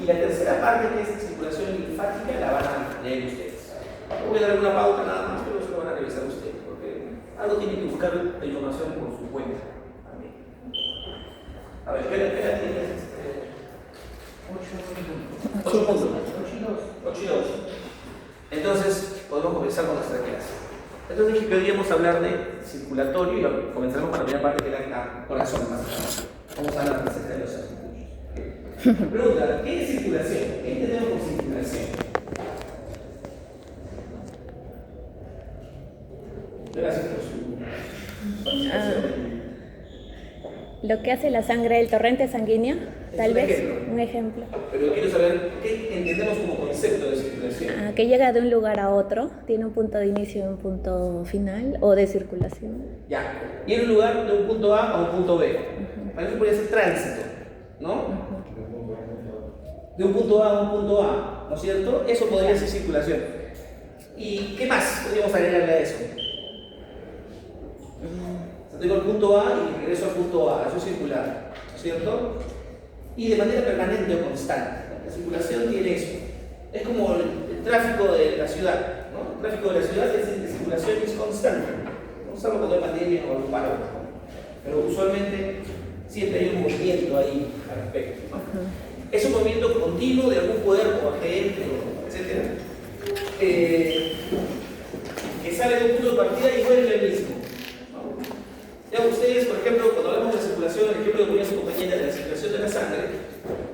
Y la tercera parte, que es circulación linfática, la van a leer ustedes. Voy a dar una pauta nada más, pero se lo van a revisar ustedes, porque algo tiene que buscar la información por su cuenta también. A ver, espera, tienes 8 puntos. 8 y 2. Entonces, podemos comenzar con nuestra clase. Entonces dije que podríamos hablar de circulatorio y comenzaremos con la primera parte que era el corazón. Vamos a hablar acerca de los circuitos. Pregunta, ¿qué es circulación? ¿Qué entendemos por circulación? Gracias por su participación. Lo que hace la sangre, el torrente sanguíneo, tal vez, un ejemplo. Pero quiero saber qué entendemos como concepto de circulación. Que llega de un lugar a otro, tiene un punto de inicio y un punto final, o de circulación. Ya, y en un lugar de un punto A a un punto B. Para eso podría ser tránsito, ¿no? De un punto A a un punto A, ¿no es cierto? Eso podría ser circulación. ¿Y qué más podríamos agregarle a eso? Tengo el punto A y regreso al punto A, eso es circular, ¿no es cierto? Y de manera permanente o constante. La circulación tiene eso. Es como el tráfico de la ciudad, ¿no? El tráfico de la ciudad es de circulación es constante, no salvo cuando hay pandemia o algún paro, pero usualmente siempre hay un movimiento ahí al respecto, ¿no? Es un movimiento continuo de algún cuerpo, agente, etc. Que sale de un punto de partida y vuelve al mismo. Ya ustedes, por ejemplo, cuando hablamos de circulación, el ejemplo que ponía su compañera de la circulación de la sangre,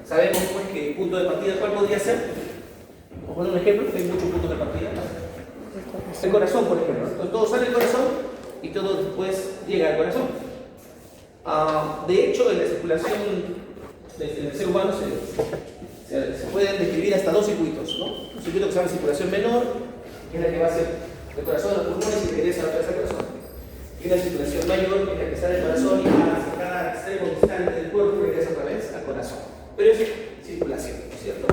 sabemos pues que el punto de partida, ¿cuál podría ser? Vamos a poner un ejemplo, que hay muchos puntos de partida. El corazón, por ejemplo. Entonces todo sale del corazón y todo después llega al corazón. De hecho, en la circulación del ser humano se pueden describir hasta dos circuitos, ¿no? Un circuito que se llama circulación menor, que es la que va a ser del corazón a los pulmones y regresa otra vez al corazón. Y una circulación mayor, que es la que sale del corazón y va hacia cada extremo distante del cuerpo y regresa otra vez al corazón. Pero es circulación, ¿no es cierto?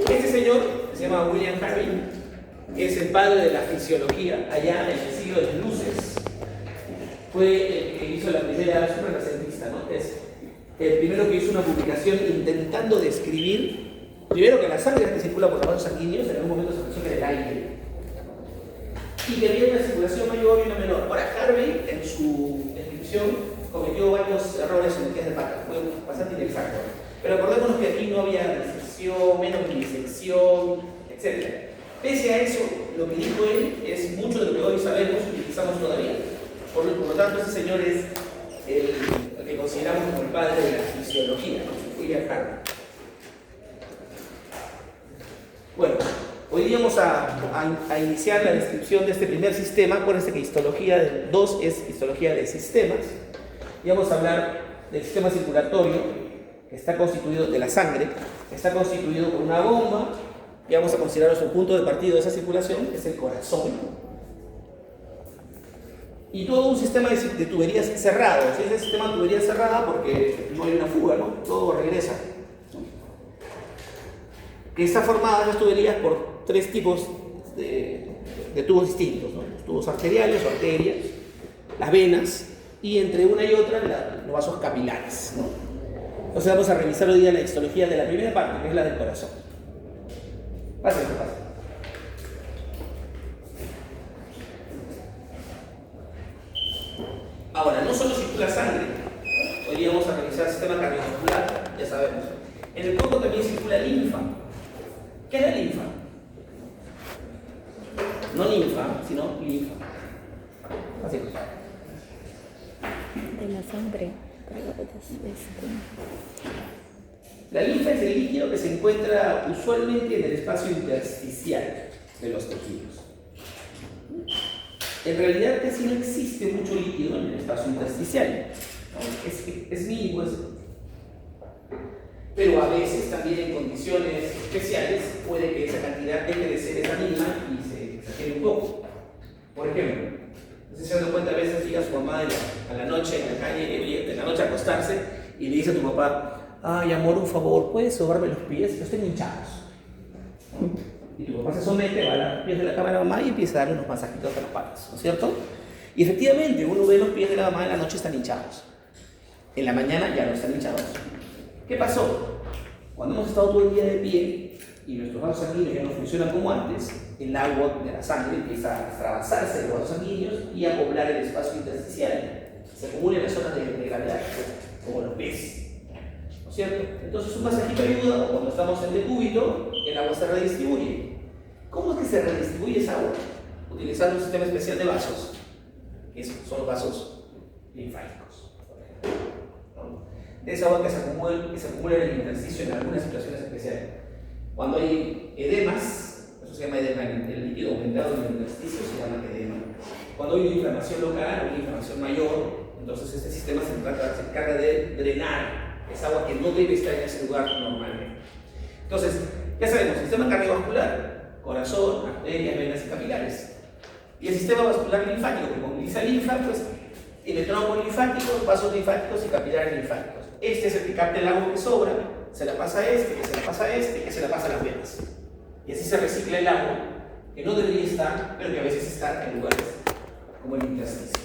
Este señor, que se llama William Harvey, que es el padre de la fisiología allá en el siglo de las luces, fue el que hizo la primera superrenacentista, ¿no? Es el primero que hizo una publicación intentando describir, primero que la sangre que circula por los vasos sanguíneos en algún momento se pensó que era el aire, y que había una circulación mayor y una menor. Ahora, Harvey, en su descripción, cometió varios errores en el test de pata, fue bastante inexacto. Pero acordémonos que aquí no había disección, menos disección, etc. Pese a eso, lo que dijo él es mucho de lo que hoy sabemos y utilizamos todavía. Por lo tanto, ese señor es el que consideramos como el padre de la fisiología, ¿no? William Harvey. Bueno, hoy vamos a iniciar la descripción de este primer sistema. Acuérdense que histología 2 es histología de sistemas. Y vamos a hablar del sistema circulatorio, que está constituido de la sangre, que está constituido por una bomba, y vamos a considerar nuestro punto de partida de esa circulación, que es el corazón. Y todo un sistema de tuberías cerrado. ¿Sí? Es el sistema de tuberías cerrada porque no hay una fuga, ¿no? Todo regresa. Que está formada las tuberías por tres tipos de tubos distintos, ¿no? Los tubos arteriales o arterias, las venas y entre una y otra los vasos capilares, ¿no? Entonces vamos a revisar hoy día la histología de la primera parte, que es la del corazón. Pásenlo, pásenlo. Ahora, no solo circula sangre, hoy día vamos a revisar el sistema cardiovascular, ya sabemos. En el cuerpo también circula linfa. ¿Qué es la linfa? No linfa, sino linfa. Así. De la sangre. La linfa es el líquido que se encuentra usualmente en el espacio intersticial de los tejidos. En realidad casi no existe mucho líquido en el espacio intersticial. Es mínimo eso. Pero a veces también en condiciones especiales puede que esa cantidad deje de ser esa mínima y se exagere un poco. Por ejemplo, se dan cuenta, a veces llega su mamá a la noche en la calle, de la noche a acostarse y le dice a tu papá: ay amor, un favor, ¿puedes sobarme los pies? Los tengo hinchados. Y tu papá se somete, va a los pies de la cama de la mamá y empieza a darle unos masajitos a los patas, ¿no es cierto? Y efectivamente uno ve los pies de la mamá en la noche están hinchados. En la mañana ya no están hinchados. ¿Qué pasó? Cuando hemos estado todo el día de pie y nuestros vasos sanguíneos ya no funcionan como antes, el agua de la sangre empieza a extravasarse de los vasos sanguíneos y a poblar el espacio intersticial. Se acumula en las zonas de gravedad, como los pies. ¿No es cierto? Entonces un masajito ayuda, o cuando estamos en decúbito, el agua se redistribuye. ¿Cómo es que se redistribuye esa agua? Utilizando un sistema especial de vasos, que son los vasos linfáticos. ¿No? De esa agua que se acumula en el intersticio en algunas situaciones especiales. Cuando hay edemas, eso se llama edema, el líquido aumentado en el intersticio se llama edema. Cuando hay una inflamación local o una inflamación mayor, entonces este sistema se encarga de drenar esa agua que no debe estar en ese lugar normalmente. Entonces, ya sabemos, sistema cardiovascular, corazón, arterias, venas y capilares. Y el sistema vascular linfático, que moviliza linfa, pues tiene trombos linfáticos, vasos linfáticos y capilares linfáticos. Este es el que capta el agua que sobra, se la pasa a este, que se la pasa a este, que se la pasa a las venas. Y así se recicla el agua, que no debería estar, pero que a veces está en lugares como el intersticio.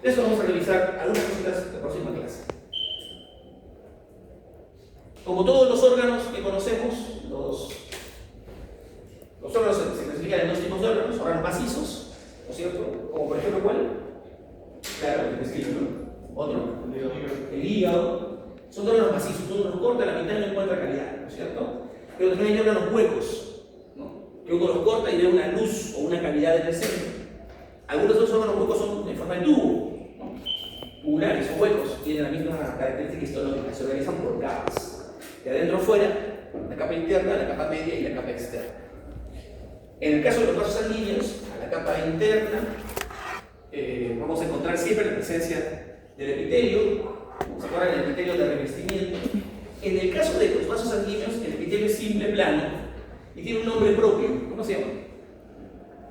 De eso vamos a revisar algunas cositas de la próxima clase. Como todos los órganos que conocemos, los órganos se clasifican en dos tipos de órganos macizos, ¿no es cierto? Como por ejemplo, ¿cuál? Claro, el intestino, ¿no? Otro, el hígado. Son órganos macizos, uno los corta, la mitad no encuentra calidad, ¿no es cierto? Pero también hay órganos huecos, ¿no? Que uno los corta y ve una luz o una cavidad en el centro. Algunos de esos órganos huecos son en forma de tubo, ¿no? Tubulares o huecos, tienen la misma característica histológica, se organizan por capas. De adentro afuera, la capa interna, la capa media y la capa externa. En el caso de los vasos sanguíneos, a la capa interna, vamos a encontrar siempre la presencia del epitelio. ¿Se acuerdan del epitelio de revestimiento? En el caso de los vasos sanguíneos, el epitelio es simple, plano y tiene un nombre propio. ¿Cómo se llama?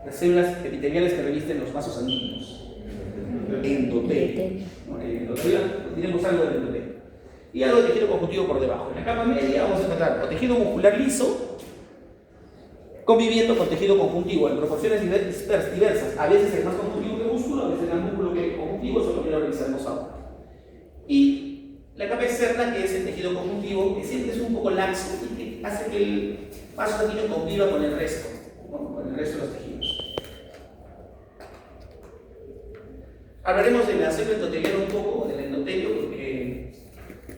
Las células epiteliales que revisten los vasos sanguíneos. Endotelio. ¿No? El endotelio, diremos algo del endotelio. Y algo de tejido conjuntivo por debajo. En la capa media vamos a encontrar tejido muscular liso conviviendo con tejido conjuntivo en proporciones diversas. A veces es más conjuntivo que músculo, a veces es más músculo que conjuntivo, eso es lo que lo revisaremos ahora. Y la capa externa, que es el tejido conjuntivo, que siempre es un poco laxo y que hace que el vaso sanguíneo conviva con el resto, ¿no? Con el resto de los tejidos. Hablaremos de la célula endoteliana un poco, del endotelio, porque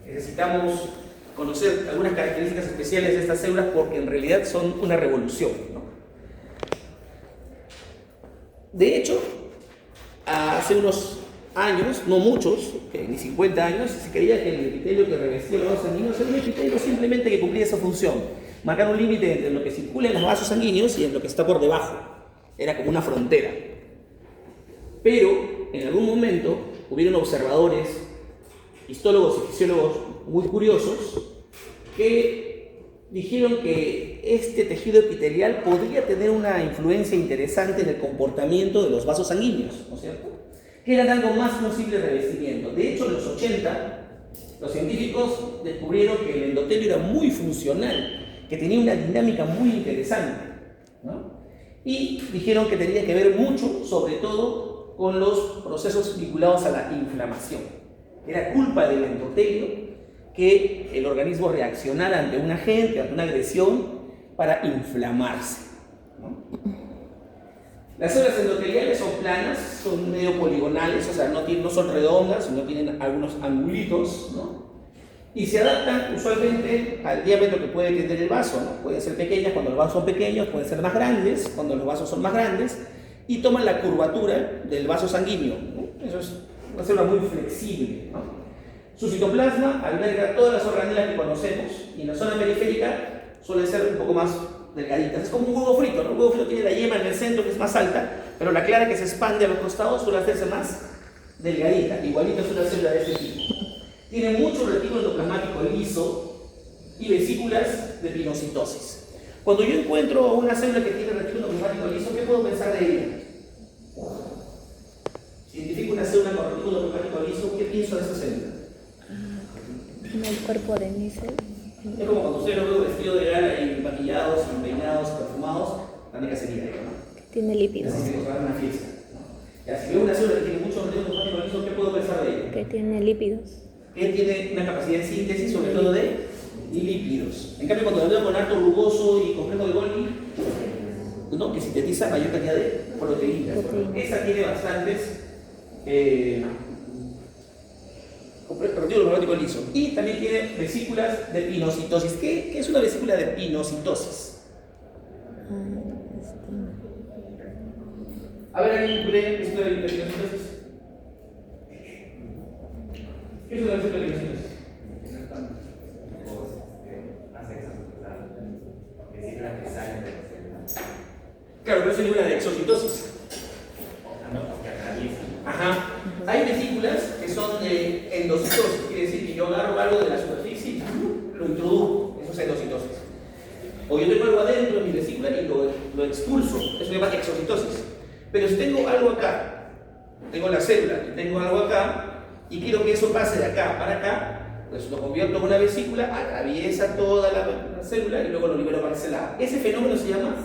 necesitamos conocer algunas características especiales de estas células porque en realidad son una revolución, ¿no? De hecho, hace unos años, no muchos, ni 50 años, se creía que el epitelio que revestía los vasos sanguíneos era un epitelio simplemente que cumplía esa función, marcar un límite entre lo que circula en los vasos sanguíneos y en lo que está por debajo. Era como una frontera. Pero en algún momento hubieron observadores, histólogos y fisiólogos muy curiosos que dijeron que este tejido epitelial podría tener una influencia interesante en el comportamiento de los vasos sanguíneos, ¿no es cierto? Que eran algo más que un simple revestimiento. De hecho, en los 80, los científicos descubrieron que el endotelio era muy funcional, que tenía una dinámica muy interesante, ¿no? Y dijeron que tenía que ver mucho, sobre todo, con los procesos vinculados a la inflamación. Era culpa del endotelio que el organismo reaccionara ante un agente, ante una agresión, para inflamarse, ¿no? Las células endoteliales son planas, son medio poligonales, o sea, no son redondas, no tienen algunos angulitos, ¿no? Y se adaptan usualmente al diámetro que puede tener el vaso, ¿no? Pueden ser pequeñas cuando los vasos son pequeños, pueden ser más grandes cuando los vasos son más grandes, y toman la curvatura del vaso sanguíneo, ¿no? Eso es una célula muy flexible, ¿no? Su citoplasma alberga todas las organelas que conocemos, y en la zona periférica suelen ser un poco más delgaditas. Es como un huevo frito, ¿no? El huevo frito tiene la yema en el centro que es más alta, pero la clara que se expande a los costados suele hacerse más delgadita. Igualito es una célula de este tipo. Tiene mucho retículo endoplasmático liso y vesículas de pinocitosis. Cuando yo encuentro una célula que tiene retículo endoplasmático liso, ¿qué puedo pensar de ella? Si identifico una célula con retículo endoplasmático liso, ¿qué pienso de esa célula? En el cuerpo de mi célula. Es como cuando ustedes lo ven vestido de gala y maquillados, peinados, perfumados, también que sería ello, ¿no? Tiene lípidos. Así que nos una fiesta, ¿no? Y si veo una célula que tiene mucho retículo endoplasmático liso, ¿qué puedo pensar de ella? Que tiene lípidos. Que tiene una capacidad de síntesis, sobre todo de y lípidos. En cambio, cuando la veo con alto rugoso y complejo de Golgi, ¿no? Que sintetiza mayor cantidad de proteínas. Esta tiene bastantes retículo plasmático liso. Y también tiene vesículas de pinocitosis. ¿Qué es una vesícula de pinocitosis? A ver, ¿alguien cree vesícula de pinocitosis? ¿Qué es una vesícula de pinocitosis? Claro, pero es una de exocitosis. Ajá. Hay vesículas que son de endocitosis, quiere decir que yo agarro algo de la superficie y lo introduzco, eso es endocitosis. O yo tengo algo adentro de mi vesícula y lo expulso, eso se llama exocitosis. Pero si tengo algo acá, tengo la célula y tengo algo acá, y quiero que eso pase de acá para acá, pues lo convierto en una vesícula, atraviesa toda la célula y luego lo libero para ese lado. Ese fenómeno se llama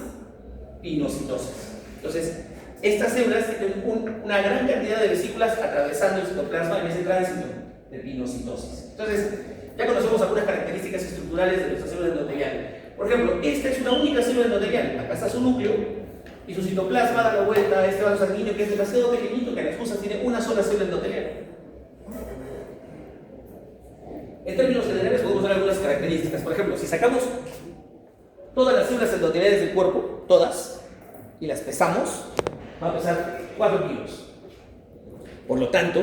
pinocitosis. Entonces, estas células tienen una gran cantidad de vesículas atravesando el citoplasma en ese tránsito de pinocitosis. Entonces, ya conocemos algunas características estructurales de nuestra célula endotelial. Por ejemplo, esta es una única célula endotelial. Acá está su núcleo y su citoplasma da la vuelta a este vaso sanguíneo que es demasiado pequeñito, que en las fusas tiene una sola célula endotelial. En términos generales podemos ver algunas características. Por ejemplo, si sacamos todas las células endoteliales del cuerpo, todas, y las pesamos, va a pesar 4 kilos. Por lo tanto,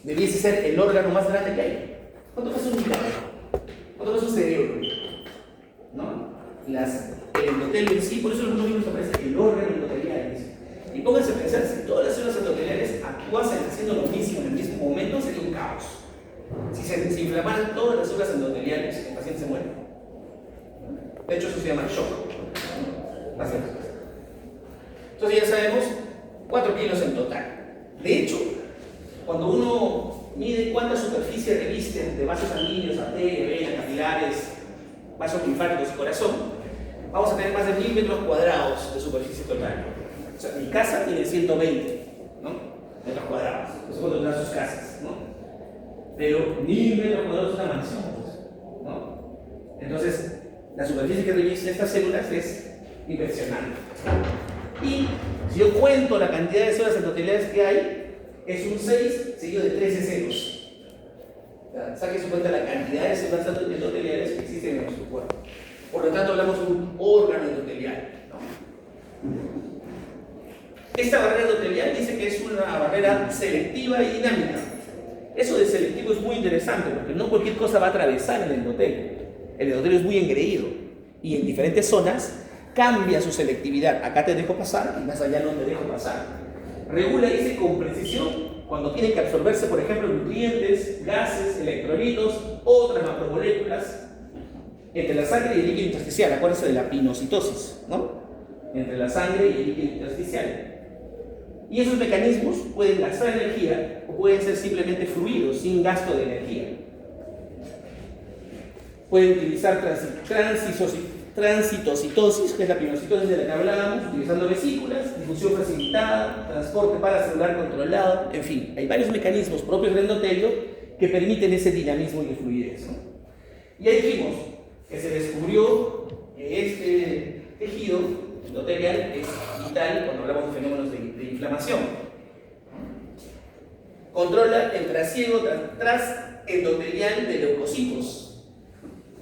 debiese ser el órgano más grande que hay. ¿Cuánto pesa un hígado? ¿Cuánto pesa un cerebro? ¿No? El endotelio en sí, por eso en algunos libros aparece el órgano endotelial. Y pónganse a pensar, si todas las células endoteliales actuasen haciendo lo mismo en el mismo momento, sería un caos. Si se inflamaran todas las células endoteliales, el paciente se muere. De hecho, eso se llama shock. Entonces ya sabemos 4 kilos en total. De hecho, cuando uno mide cuánta superficie revisten de vasos sanguíneos, arterias, venas, capilares, vasos linfáticos y corazón, vamos a tener más de 1000 metros cuadrados de superficie total. O sea, mi casa tiene 120, ¿no? Metros cuadrados. Eso cuando tendrán sus casas, ¿no? Pero 1000 metros cuadrados es una mansión, ¿no? Entonces, la superficie que revisten estas células es impresionante. Y si yo cuento la cantidad de células endoteliales que hay, es un 6 seguido de 13 ceros. Saque su cuenta la cantidad de células endoteliales que existen en nuestro cuerpo. Por lo tanto, hablamos de un órgano endotelial, ¿no? Esta barrera endotelial dice que es una barrera selectiva y dinámica. Eso de selectivo es muy interesante porque no cualquier cosa va a atravesar el endotelio. El endotelio es muy engreído y en diferentes zonas cambia su selectividad. Acá te dejo pasar y más allá no te dejo pasar. Regula, dice, con precisión cuando tienen que absorberse, por ejemplo, nutrientes, gases, electrolitos, otras macromoléculas entre la sangre y el líquido intersticial. Acuérdense de la pinocitosis, ¿no? Entre la sangre y el líquido intersticial. Y esos mecanismos pueden gastar energía o pueden ser simplemente fluidos, sin gasto de energía. Pueden utilizar transitocitosis, que es la pinocitosis de la que hablábamos, utilizando vesículas, difusión facilitada, transporte paracelular controlado, en fin, hay varios mecanismos propios del endotelio que permiten ese dinamismo y fluidez, ¿no? Y ahí dijimos que se descubrió que este tejido endotelial es vital cuando hablamos de fenómenos de inflamación. Controla el trasiego endotelial de leucocitos.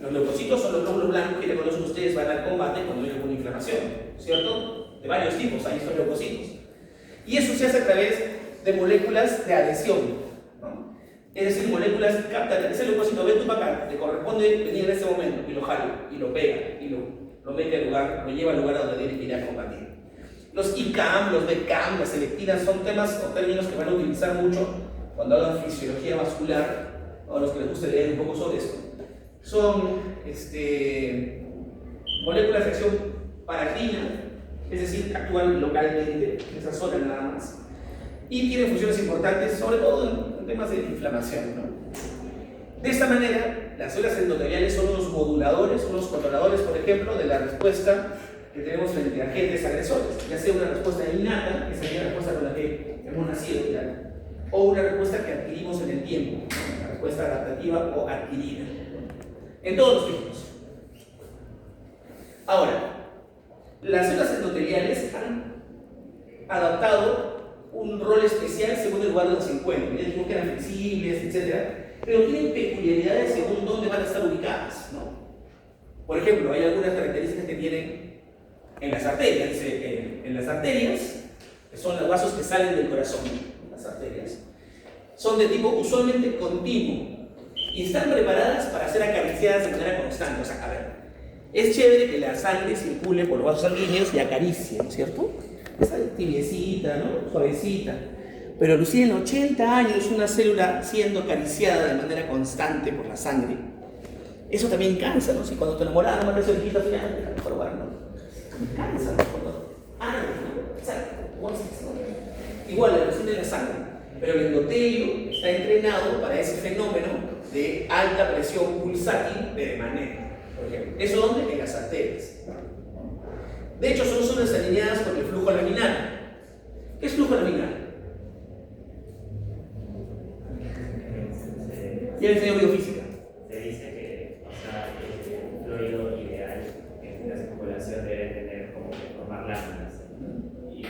Los leucocitos son los glóbulos blancos que ya conocen ustedes, van al combate cuando hay alguna inflamación, ¿cierto? De varios tipos hay estos leucocitos. Y eso se hace a través de moléculas de adhesión, ¿no? Es decir, moléculas que captan ese leucocito, ven tu acá, le corresponde venir en ese momento y lo jala, y lo pega, y lo mete al lugar, lo lleva al lugar donde tiene que ir a combatir. Los ICAM, los BCAM, las selectivinas son temas o términos que van a utilizar mucho cuando hablan de fisiología vascular, o a los que les guste leer un poco sobre esto. Son moléculas de acción paracrina, es decir, actúan localmente en esa zona nada más, y tienen funciones importantes, sobre todo en temas de inflamación, ¿no? De esta manera, las células endoteliales son unos moduladores, unos controladores, por ejemplo, de la respuesta que tenemos frente a agentes agresores, ya sea una respuesta innata, que sería la respuesta con la que hemos nacido, ¿ya? O una respuesta que adquirimos en el tiempo, una respuesta adaptativa o adquirida. en todos los tipos. Ahora, las células endoteliales han adaptado un rol especial según el lugar donde se encuentran. Ya dijimos que eran flexibles, etc. Pero tienen peculiaridades según dónde van a estar ubicadas, ¿no? Por ejemplo, hay algunas características que tienen en las arterias. En las arterias, que son los vasos que salen del corazón, las arterias, son de tipo usualmente continuo y están preparadas para ser acariciadas de manera constante. O sea, a ver, es chévere que la sangre circule por los vasos sanguíneos y acaricie, ¿no es cierto? Está tibiecita, ¿no? Suavecita. Pero lucir en 80 años una célula siendo acariciada de manera constante por la sangre, eso también cansa, ¿no? Si cuando te enamoras, no me parece orejita final, déjame probar, ¿no? Cansa, ¿no? ¿no? O sea, igual la lucir en la sangre, pero el endotelio está entrenado para ese fenómeno de alta presión pulsátil permanente. Por ejemplo, ¿eso dónde? En las arterias. De hecho, son zonas alineadas por el flujo laminar. ¿Qué es flujo laminar? Ya enseñó biofísica. Se dice que, o sea, el fluido ideal en la circulación debe tener como que formar láminas. Y o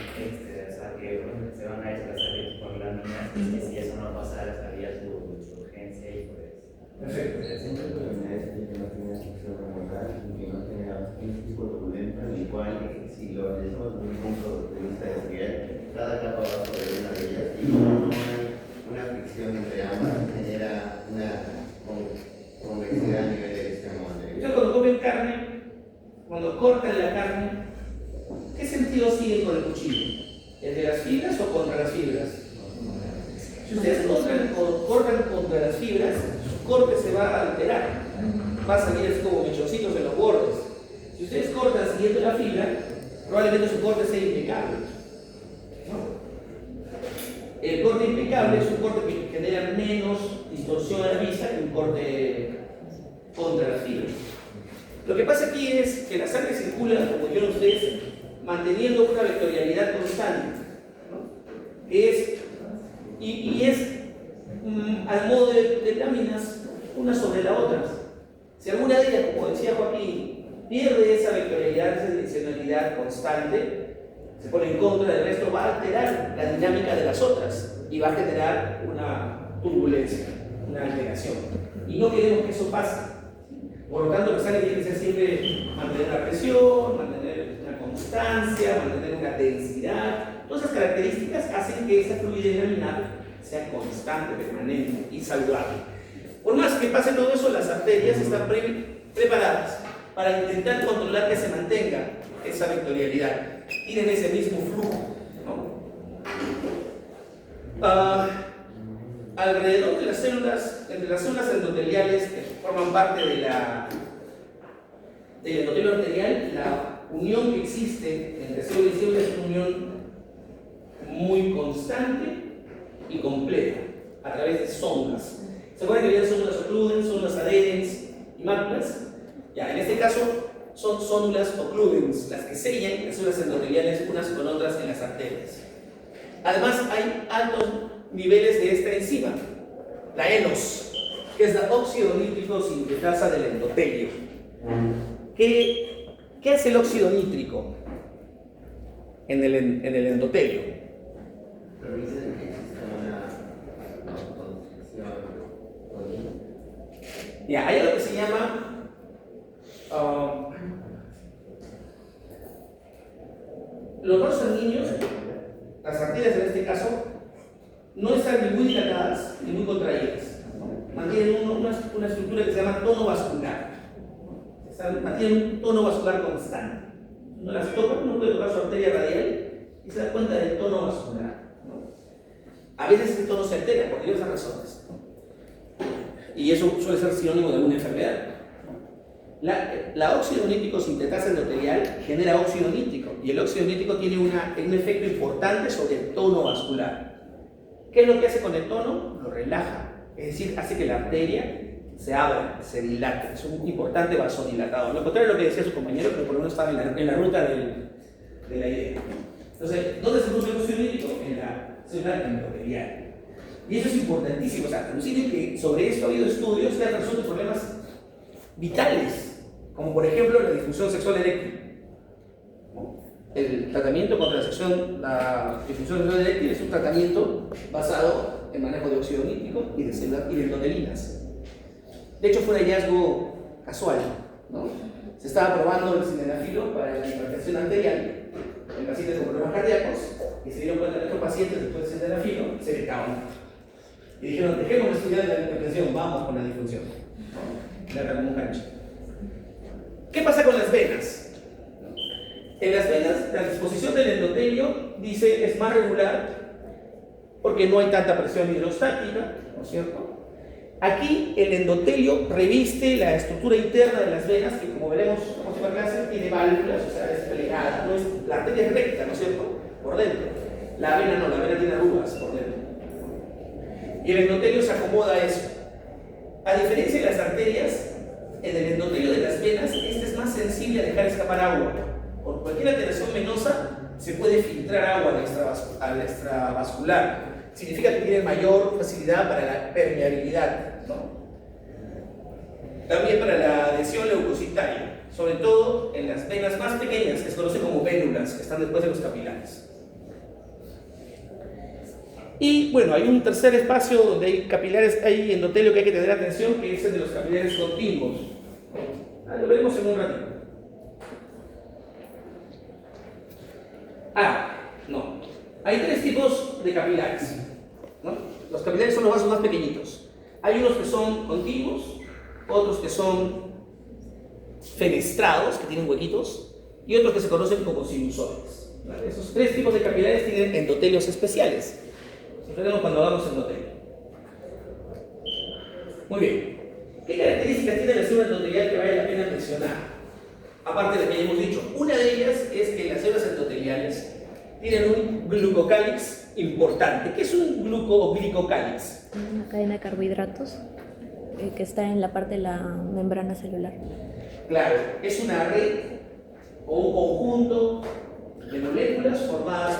sea, que se van a desplazar por láminas, y si eso no pasara, estaría su urgencia y pues. Perfecto. Siempre que no tenía sección remotal y que no tenía un tipo turbulento en el cual, si lo analizamos desde un punto de vista de cada capa va sobre una de ellas y como no hay una fricción entre ambas, genera una convexidad a nivel del extremo anterior. Entonces, cuando comen carne, cuando cortan la carne, ¿qué sentido sigue con el cuchillo? ¿El de las fibras o contra las fibras? Si ustedes cortan contra las fibras, su corte se va a alterar, va a salir así como mechoncitos en los bordes. Si ustedes cortan siguiendo la fibra, probablemente su corte sea impecable, ¿no? El corte impecable es un corte que genera menos distorsión a la vista que un corte contra las fibras. Lo que pasa aquí es que la sangre circula, como dijeron ustedes, manteniendo una vectorialidad constante, ¿no? Es al modo de láminas, una sobre la otra. Si alguna de ellas, como decía Joaquín, pierde esa vectorialidad, esa direccionalidad constante, se pone en contra del resto, va a alterar la dinámica de las otras y va a generar una turbulencia, una alteración. Y no queremos que eso pase. Por lo tanto, la sangre tiene que ser siempre mantener la presión, mantener una constancia, mantener una densidad. Todas esas características hacen que esa fluidez laminar sea constante, permanente y saludable. Por más que pase todo eso, las arterias están preparadas para intentar controlar que se mantenga esa vectorialidad. Tienen ese mismo flujo, ¿no? Alrededor de las células, entre las células endoteliales que forman parte del endotelio arterial, la unión que existe entre célula y célula es una unión muy constante y completa a través de sondas. ¿Se acuerdan que había sondas ocludens, sondas adherens y máculas? Ya, en este caso son sondas ocludens, las que sellan las células endoteliales unas con otras en las arterias. Además, hay altos niveles de esta enzima, la ENOS, que es la óxido nítrico sintetasa del endotelio. ¿Qué hace el óxido nítrico en el endotelio? Permite que exista una constricción. Ya, hay algo que se llama los vasos sanguíneos, las arterias en este caso, no están ni muy dilatadas ni muy contraídas, ¿no? Mantienen una estructura que se llama tono vascular. Mantienen un tono vascular constante. Uno las toca, uno puede tocar su arteria radial y se da cuenta del tono vascular, ¿no? A veces este tono se altera por diversas razones, ¿no? Y eso suele ser sinónimo de una enfermedad. La óxido nítrico sintetasa endotelial genera óxido nítrico y el óxido nítrico tiene un efecto importante sobre el tono vascular. ¿Qué es lo que hace con el tono? Lo relaja, es decir, hace que la arteria se abra, se dilate. Es un importante vasodilatador. Lo contrario de lo que decía su compañero, pero por lo menos estaba en la ruta de la idea. Entonces, ¿dónde se produce el óxido nítrico? En la célula endotelial. Y eso es importantísimo. O sea, inclusive que sobre esto ha habido estudios que han resuelto problemas vitales, como por ejemplo la disfunción sexual eréctil. El tratamiento contra la disfunción sexual eréctil es un tratamiento basado en manejo de óxido nítrico y de células y de endotelinas. De hecho, fue un hallazgo casual, ¿no? Se estaba probando el sildenafilo para la hipertensión arterial en pacientes con problemas cardíacos y se dieron cuenta que estos pacientes después del sildenafilo se irritaban. Y dijeron, dejemos de estudiar la hipertensión, vamos con la disfunción. La como un gancho. ¿Qué pasa con las venas? En las venas, la disposición del endotelio, dice, es más regular porque no hay tanta presión hidrostática, ¿no es cierto? Aquí el endotelio reviste la estructura interna de las venas, que como veremos en la próxima clase, tiene válvulas, o sea, es plegada, no es, la arteria es recta, ¿no es cierto? Por dentro. La vena no, la vena tiene arrugas por dentro. Y el endotelio se acomoda a eso. A diferencia de las arterias, en el endotelio de las venas, este es más sensible a dejar escapar agua. Por cualquier alteración venosa se puede filtrar agua al extravascular. Significa que tiene mayor facilidad para la permeabilidad, ¿no? También para la adhesión leucocitaria, sobre todo en las venas más pequeñas, que se conocen como vénulas, que están después de los capilares. Y bueno, hay un tercer espacio donde hay capilares, hay endotelio que hay que tener atención, que es el de los capilares continuos. Lo veremos en un ratito. No. Hay tres tipos de capilares, ¿no? Los capilares son los vasos más pequeñitos. Hay unos que son continuos, otros que son fenestrados, que tienen huequitos, y otros que se conocen como sinusoides. ¿Vale? Esos tres tipos de capilares tienen endotelios especiales. Los veremos cuando hagamos endotelio. Muy bien. ¿Qué características tiene la célula endotelial que vale la pena mencionar? Aparte de lo que ya hemos dicho, una de ellas es que las células endoteliales tienen un glucocálix importante. ¿Qué es un glucoglicocálix? Una cadena de carbohidratos que está en la parte de la membrana celular. Claro, es una red o un conjunto de moléculas formadas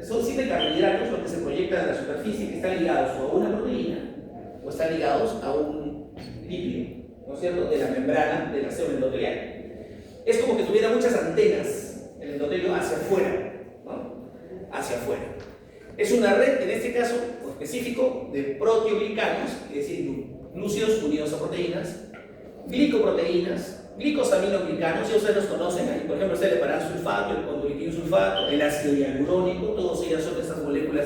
son 7 carbohidratos los que se proyectan en la superficie, que están ligados o a una proteína o están ligados a un lípido, ¿no es cierto?, de la membrana de la célula endotelial. Es como que tuviera muchas antenas el endotelio hacia afuera, ¿no? Hacia afuera. Es una red, en este caso específico, de proteoglicanos, es decir, glúcidos unidos a proteínas, glicoproteínas, glicosaminoglicanos, y ustedes los conocen, ahí, por ejemplo, está el heparansulfato, el condroitinsulfato, el ácido hialurónico, todos ellas son estas moléculas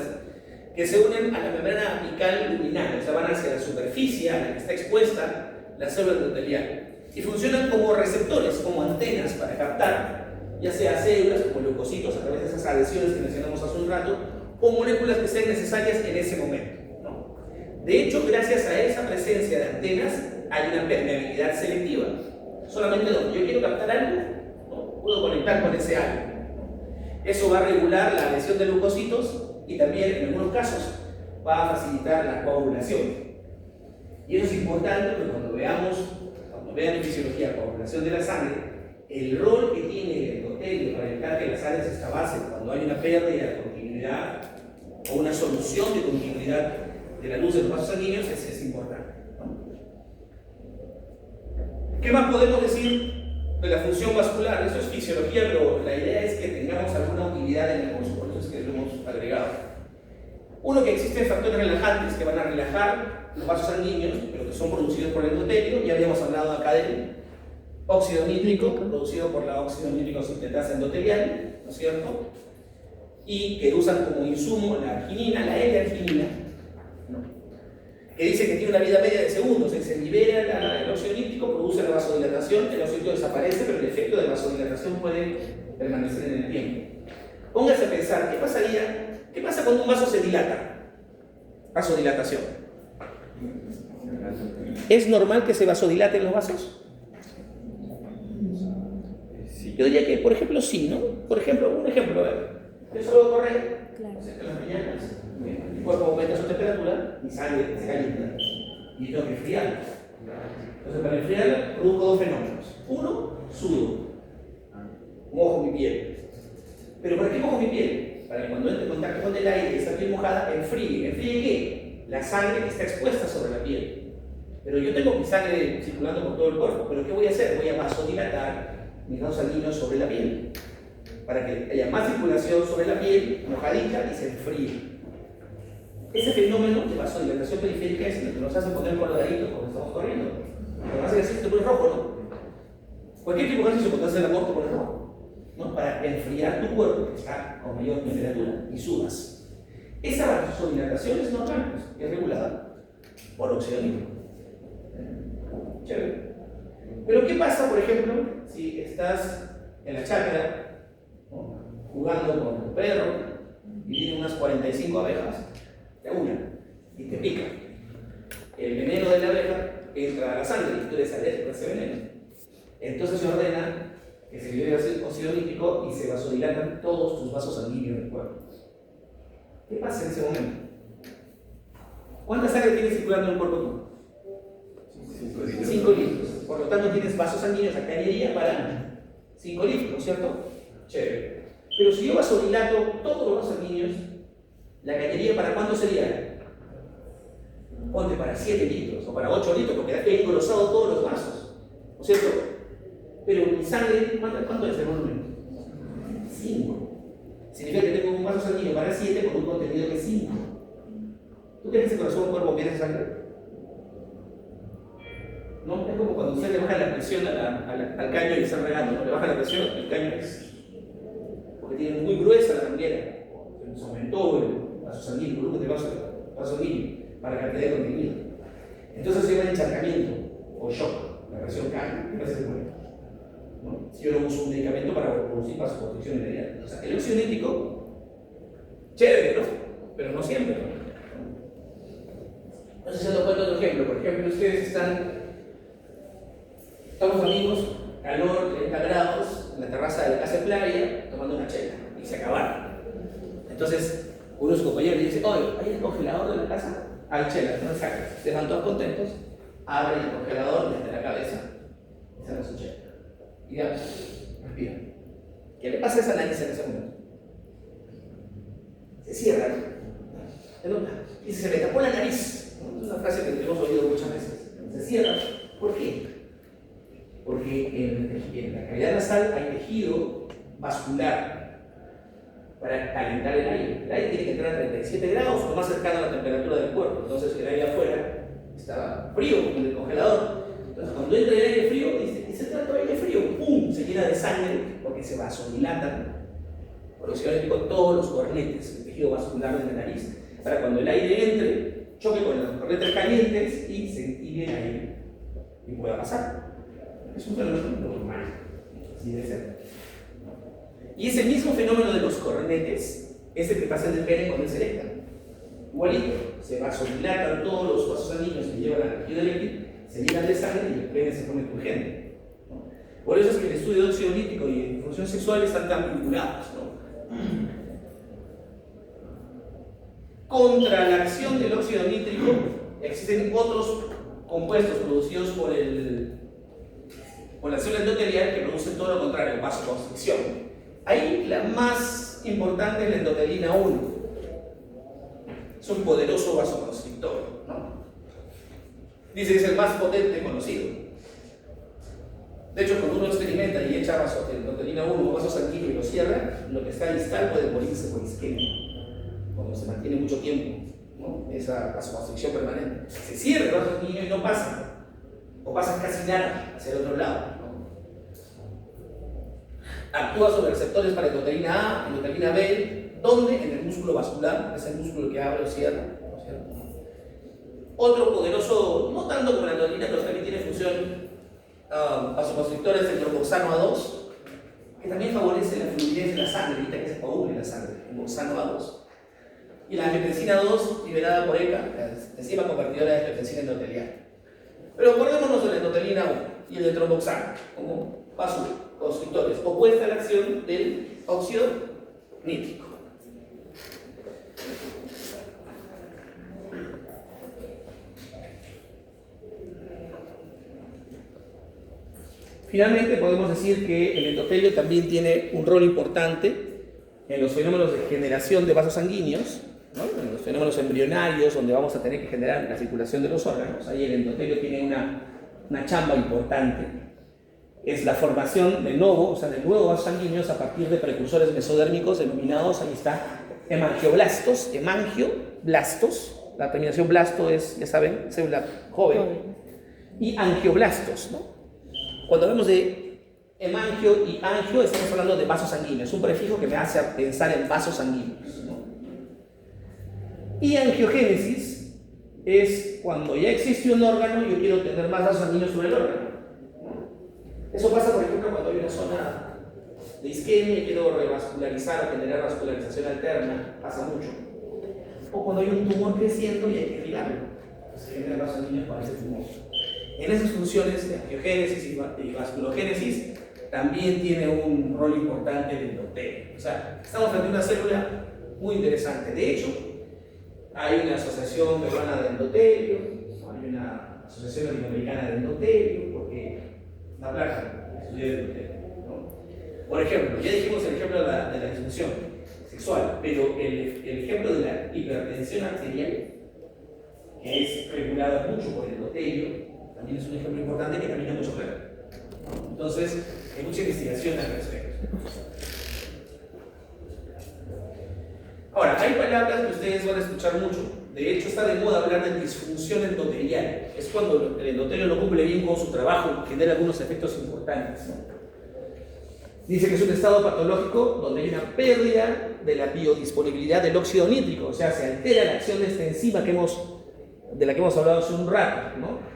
que se unen a la membrana apical luminal, o sea, van hacia la superficie a la que está expuesta la célula endotelial, y funcionan como receptores, como antenas para captar, ya sea células como leucocitos a través de esas adhesiones que mencionamos hace un rato, o moléculas que sean necesarias en ese momento, ¿no? De hecho, gracias a esa presencia de antenas, hay una permeabilidad selectiva. Solamente donde yo quiero captar algo, ¿no?, puedo conectar con ese algo, ¿no? Eso va a regular la adhesión de leucocitos y también, en algunos casos, va a facilitar la coagulación. Y eso es importante porque cuando vean en fisiología coagulación de la sangre, el rol que tiene el endotelio para evitar que la sangre se estabase cuando hay una pérdida de continuidad o una solución de continuidad de la luz de los vasos sanguíneos es importante, ¿no? ¿Qué más podemos decir de la función vascular? Eso es fisiología, pero la idea es que tengamos alguna utilidad en el curso, por eso es que lo hemos agregado. Uno, que existen factores relajantes que van a relajar los vasos sanguíneos, pero que son producidos por el endotelio. Ya habíamos hablado acá del óxido nítrico, producido por la óxido nítrico sintetasa endotelial, ¿no es cierto? Y que usan como insumo la arginina, la L-arginina, ¿no?, que dice que tiene una vida media de segundos. Se libera el óxido nítrico, produce la vasodilatación, el óxido nítrico desaparece, pero el efecto de vasodilatación puede permanecer en el tiempo. Póngase a pensar, ¿qué pasa cuando un vaso se dilata? Vasodilatación. ¿Es normal que se vasodilaten los vasos? Yo diría que, por ejemplo, sí, ¿no? Por ejemplo, a ver. Yo solo correr, Claro. cerca de las mañanas, el cuerpo aumenta su temperatura y sangre se calienta. Y tengo que enfriarla. Entonces, para enfriarla, produzco dos fenómenos. Uno, sudo. Mojo mi piel. ¿Pero para qué mojo mi piel? Para que cuando entre en contacto con el aire y esa piel mojada, enfríe. ¿Enfríe qué? La sangre que está expuesta sobre la piel. Pero yo tengo mi sangre circulando por todo el cuerpo. ¿Pero qué voy a hacer? Voy a vasodilatar mis vasos sanguíneos sobre la piel, para que haya más circulación sobre la piel, mojadita, y se enfríe. Ese fenómeno de vasodilatación periférica es el que nos hace poner coloraditos cuando estamos corriendo. Cuando haces ejercicio te pones rojo, ¿no? Cualquier tipo de ejercicio cuando haces el amor te pones rojo, ¿no? Para enfriar tu cuerpo, que está con mayor temperatura, y sudas. Esa vasodilatación es normal, pues, es regulada por óxido nítrico. Chévere. Pero ¿qué pasa, por ejemplo, si estás en la chacra, ¿no?, jugando con tu perro y vienen unas 45 abejas, te una y te pica? El veneno de la abeja entra a la sangre y tú eres alérgico a ese veneno. Entonces se ordena que se libere óxido nítrico y se vasodilatan todos tus vasos sanguíneos del cuerpo. ¿Qué pasa en ese momento? ¿Cuánta sangre tienes circulando en el cuerpo tú? 5 litros. Por lo tanto, tienes vasos sanguíneos a cañería para 5 litros, ¿no es cierto? Chévere. Pero si yo vasodilato todos los vasos sanguíneos, ¿la cañería para cuánto sería? Ponte para 7 litros o para 8 litros, porque he engrosado todos los vasos, ¿no es cierto? Pero mi sangre, ¿cuánto es el volumen? 5. Significa que tengo un vaso sanguíneo para 7 con un contenido de 5. ¿Tú crees que ese corazón o cuerpo pierde sangre? ¿No? Es como cuando usted le baja la presión al caño y está regando, ¿no? Le baja la presión, el caño es porque tiene muy gruesa la manguera, se aumentó el vaso sanguíneo, el volumen de vaso sanguíneo para que te dé contenido. Entonces se llama encharcamiento o shock, la presión cae y se muere, ¿no? Si yo no uso un medicamento para producir vasoconstricción inmediata. O sea, el óxido nítrico, chévere, ¿no? Pero no siempre, ¿no? Entonces, se nos cuento otro ejemplo. Por ejemplo, ustedes estamos amigos, calor, 30 grados, en la terraza de la casa de playa, tomando una chela, y se acabaron. Entonces, uno de sus compañeros le dice: oye, ¿hay el congelador de la casa? Hay chela, no sacas. Se van todos contentos, abren el congelador desde la cabeza y sacan su chela. Y ya, respira. ¿Qué le pasa a esa nariz en ese momento? Se cierra, ¿no? Y se me tapó la nariz. Es una frase que hemos oído muchas veces. Se cierra. ¿Por qué? Porque en la cavidad nasal hay tejido vascular para calentar el aire. El aire tiene que entrar a 37 grados, lo más cercano a la temperatura del cuerpo. Entonces el aire afuera está frío, como en el congelador. Entonces cuando entra el aire frío, dice: ¿se trata de aire frío? ¡Pum! Se llena de sangre porque se vasodilatan por óxido nítrico todos los cornetes, el tejido vascular de la nariz, para cuando el aire entre, choque con los cornetes calientes y se entire el aire y pueda pasar. Es un fenómeno normal, así debe ser. Y ese mismo fenómeno de los cornetes es el que pasa en el pene cuando él se erecta. Igualito, se vasodilatan todos los vasos sanguíneos que llevan al tejido eréctil, se llenan de sangre y el pene se pone turgente, ¿no? Por eso es que el estudio de óxido nítrico y función sexual están tan vinculados, ¿no? Contra la acción del óxido nítrico existen otros compuestos producidos por la célula endotelial que producen todo lo contrario, vasoconstricción. Ahí la más importante es la endotelina 1. Es un poderoso vasoconstrictor, ¿no? Dice que es el más potente conocido. De hecho, cuando uno experimenta y echa endotelina 1 o vaso sanguíneo y lo cierra, lo que está distal puede morirse por isquemia, cuando se mantiene mucho tiempo, ¿no?, esa vasoconstricción permanente. Se cierra el vaso sanguíneo y no pasa, o pasa casi nada hacia el otro lado, ¿no? Actúa sobre receptores para endotelina A, endotelina B, ¿dónde? En el músculo vascular, es el músculo que abre o cierra, ¿no es cierto? Otro poderoso, no tanto como la endotelina, pero también tiene función vasoconstrictor, es el tromboxano A2, que también favorece la fluidez de la sangre, evita que se coagule la sangre, el tromboxano A2. Y la angiotensina 2, liberada por ECA, la enzima convertidora de angiotensina endotelial. Pero acordémonos de la endotelina 1 y el de tromboxano como vasoconstrictores, opuesta a la acción del óxido nítrico. Finalmente, podemos decir que el endotelio también tiene un rol importante en los fenómenos de generación de vasos sanguíneos, ¿no?, en los fenómenos embrionarios, donde vamos a tener que generar la circulación de los órganos. Ahí el endotelio tiene una chamba importante. Es la formación de novo, o sea, de nuevos vasos sanguíneos a partir de precursores mesodérmicos denominados, ahí está, hemangioblastos, la terminación blasto es, ya saben, célula joven, y angioblastos, ¿no? Cuando hablamos de hemangio y angio, estamos hablando de vasos sanguíneos, un prefijo que me hace pensar en vasos sanguíneos, ¿no? Y angiogénesis es cuando ya existe un órgano y yo quiero tener más vasos sanguíneos sobre el órgano. Eso pasa, por ejemplo, cuando hay una zona de isquemia y quiero revascularizar o generar vascularización alterna, pasa mucho. O cuando hay un tumor creciendo y hay que irrigarlo, se generan vasos sanguíneos para ese tumor. En esas funciones de angiogénesis y vasculogénesis también tiene un rol importante el endotelio. O sea, estamos frente a una célula muy interesante. De hecho, hay una asociación peruana de endotelio, hay una asociación latinoamericana de endotelio, porque la placa estudia el endotelio, ¿no? Por ejemplo, ya dijimos el ejemplo de la disfunción sexual, pero el ejemplo de la hipertensión arterial, que es regulada mucho por el endotelio, también es un ejemplo importante que camina mucho claro. Entonces, hay mucha investigación al respecto. Ahora, hay palabras que ustedes van a escuchar mucho. De hecho, está de moda hablar de disfunción endotelial. Es cuando el endotelio no cumple bien con su trabajo y genera algunos efectos importantes, ¿no? Dice que es un estado patológico donde hay una pérdida de la biodisponibilidad del óxido nítrico, o sea, se altera la acción de esta enzima de la que hemos hablado hace un rato, ¿no?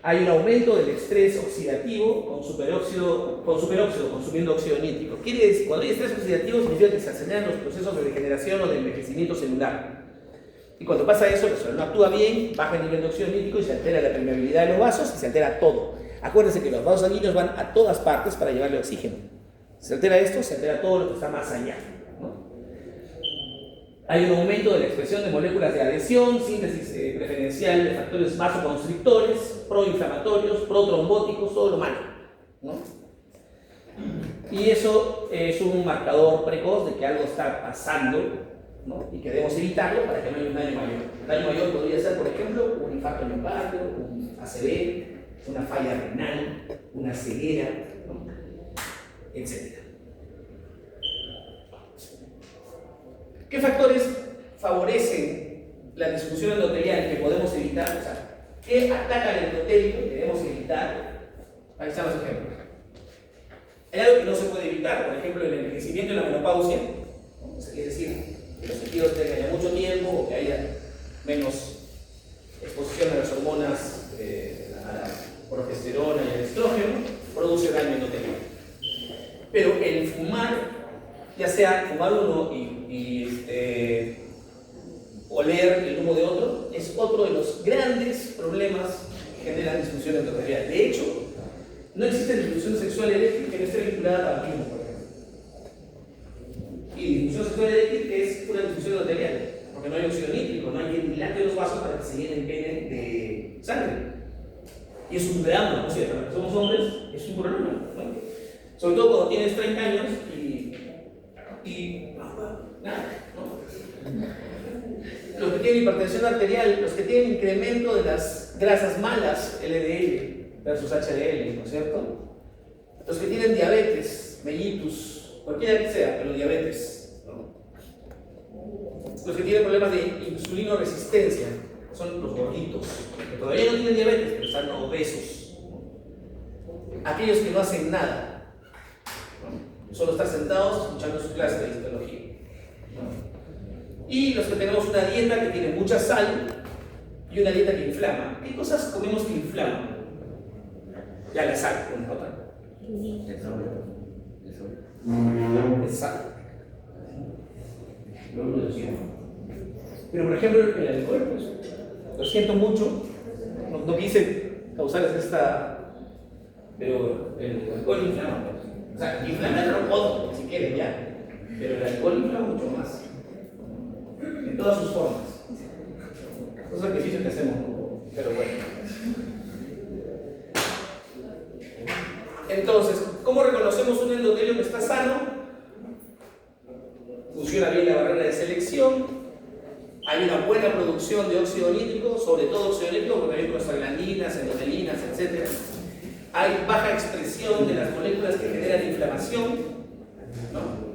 Hay un aumento del estrés oxidativo con superóxido consumiendo óxido nítrico. Quiere decir, cuando hay estrés oxidativo significa que se aceleran los procesos de degeneración o de envejecimiento celular. Y cuando pasa eso, la célula no actúa bien, baja el nivel de óxido nítrico y se altera la permeabilidad de los vasos y se altera todo. Acuérdense que los vasos sanguíneos van a todas partes para llevarle oxígeno. Se altera esto, se altera todo lo que está más allá, ¿no? Hay un aumento de la expresión de moléculas de adhesión, síntesis preferencial de factores vasoconstrictores, proinflamatorios, protrombóticos, todo lo malo, ¿no? Y eso es un marcador precoz de que algo está pasando, ¿no? Y que debemos evitarlo para que no haya un daño mayor. Un daño mayor podría ser, por ejemplo, un infarto miocardio, un ACV, una falla renal, una ceguera, ¿no? Etc. ¿Qué factores favorecen la disfunción endotelial que podemos evitar? O sea, ¿qué ataca el endotelio que debemos evitar? Ahí están los ejemplos. Hay algo que no se puede evitar, por ejemplo, el envejecimiento y la menopausia. O sea, es decir, que los tejidos tengan ya mucho tiempo o que haya menos exposición a las hormonas, a la progesterona y al estrógeno, produce daño endotelial. Pero el fumar, ya sea fumar uno y oler el humo de otro, es otro de los grandes problemas que generan disfunción endotelial. De hecho, no existe disfunción sexual eréctil que no esté vinculada al tabaquismo, por ejemplo. Y disfunción sexual eréctil es una disfunción endotelial, porque no hay óxido nítrico, no hay dilate de los vasos para que se llenen pene de sangre. Y es un drama, ¿no? O sea, para los que somos hombres es un problema, ¿no? Sobre todo cuando tienes 30 años y nada, ¿no? Los que tienen hipertensión arterial, los que tienen incremento de las grasas malas, LDL versus HDL, ¿no es cierto? Los que tienen diabetes, mellitus, cualquiera que sea, pero diabetes, ¿no? Los que tienen problemas de insulinoresistencia son los gorditos, que todavía no tienen diabetes, pero están obesos. Aquellos que no hacen nada, solo estar sentados escuchando su clase de histología. Y los que tenemos una dieta que tiene mucha sal y una dieta que inflama. ¿Qué cosas comemos que inflaman? Ya la sal, con otra. Es sal. Pero por ejemplo, el alcohol, pues, lo siento mucho, no quise causarles esta, pero el alcohol inflama. O sea, inflamar otro, si quieren ya, pero el alcohol inflama mucho más, en todas sus formas. Es un ejercicio que hacemos, pero bueno. Entonces, ¿cómo reconocemos un endotelio que está sano? Funciona bien la barrera de selección, Hay una buena producción de óxido nítrico, sobre todo óxido nítrico, porque hay prostaglandinas, endotelinas, etc. Hay baja expresión de las moléculas que generan inflamación, ¿no?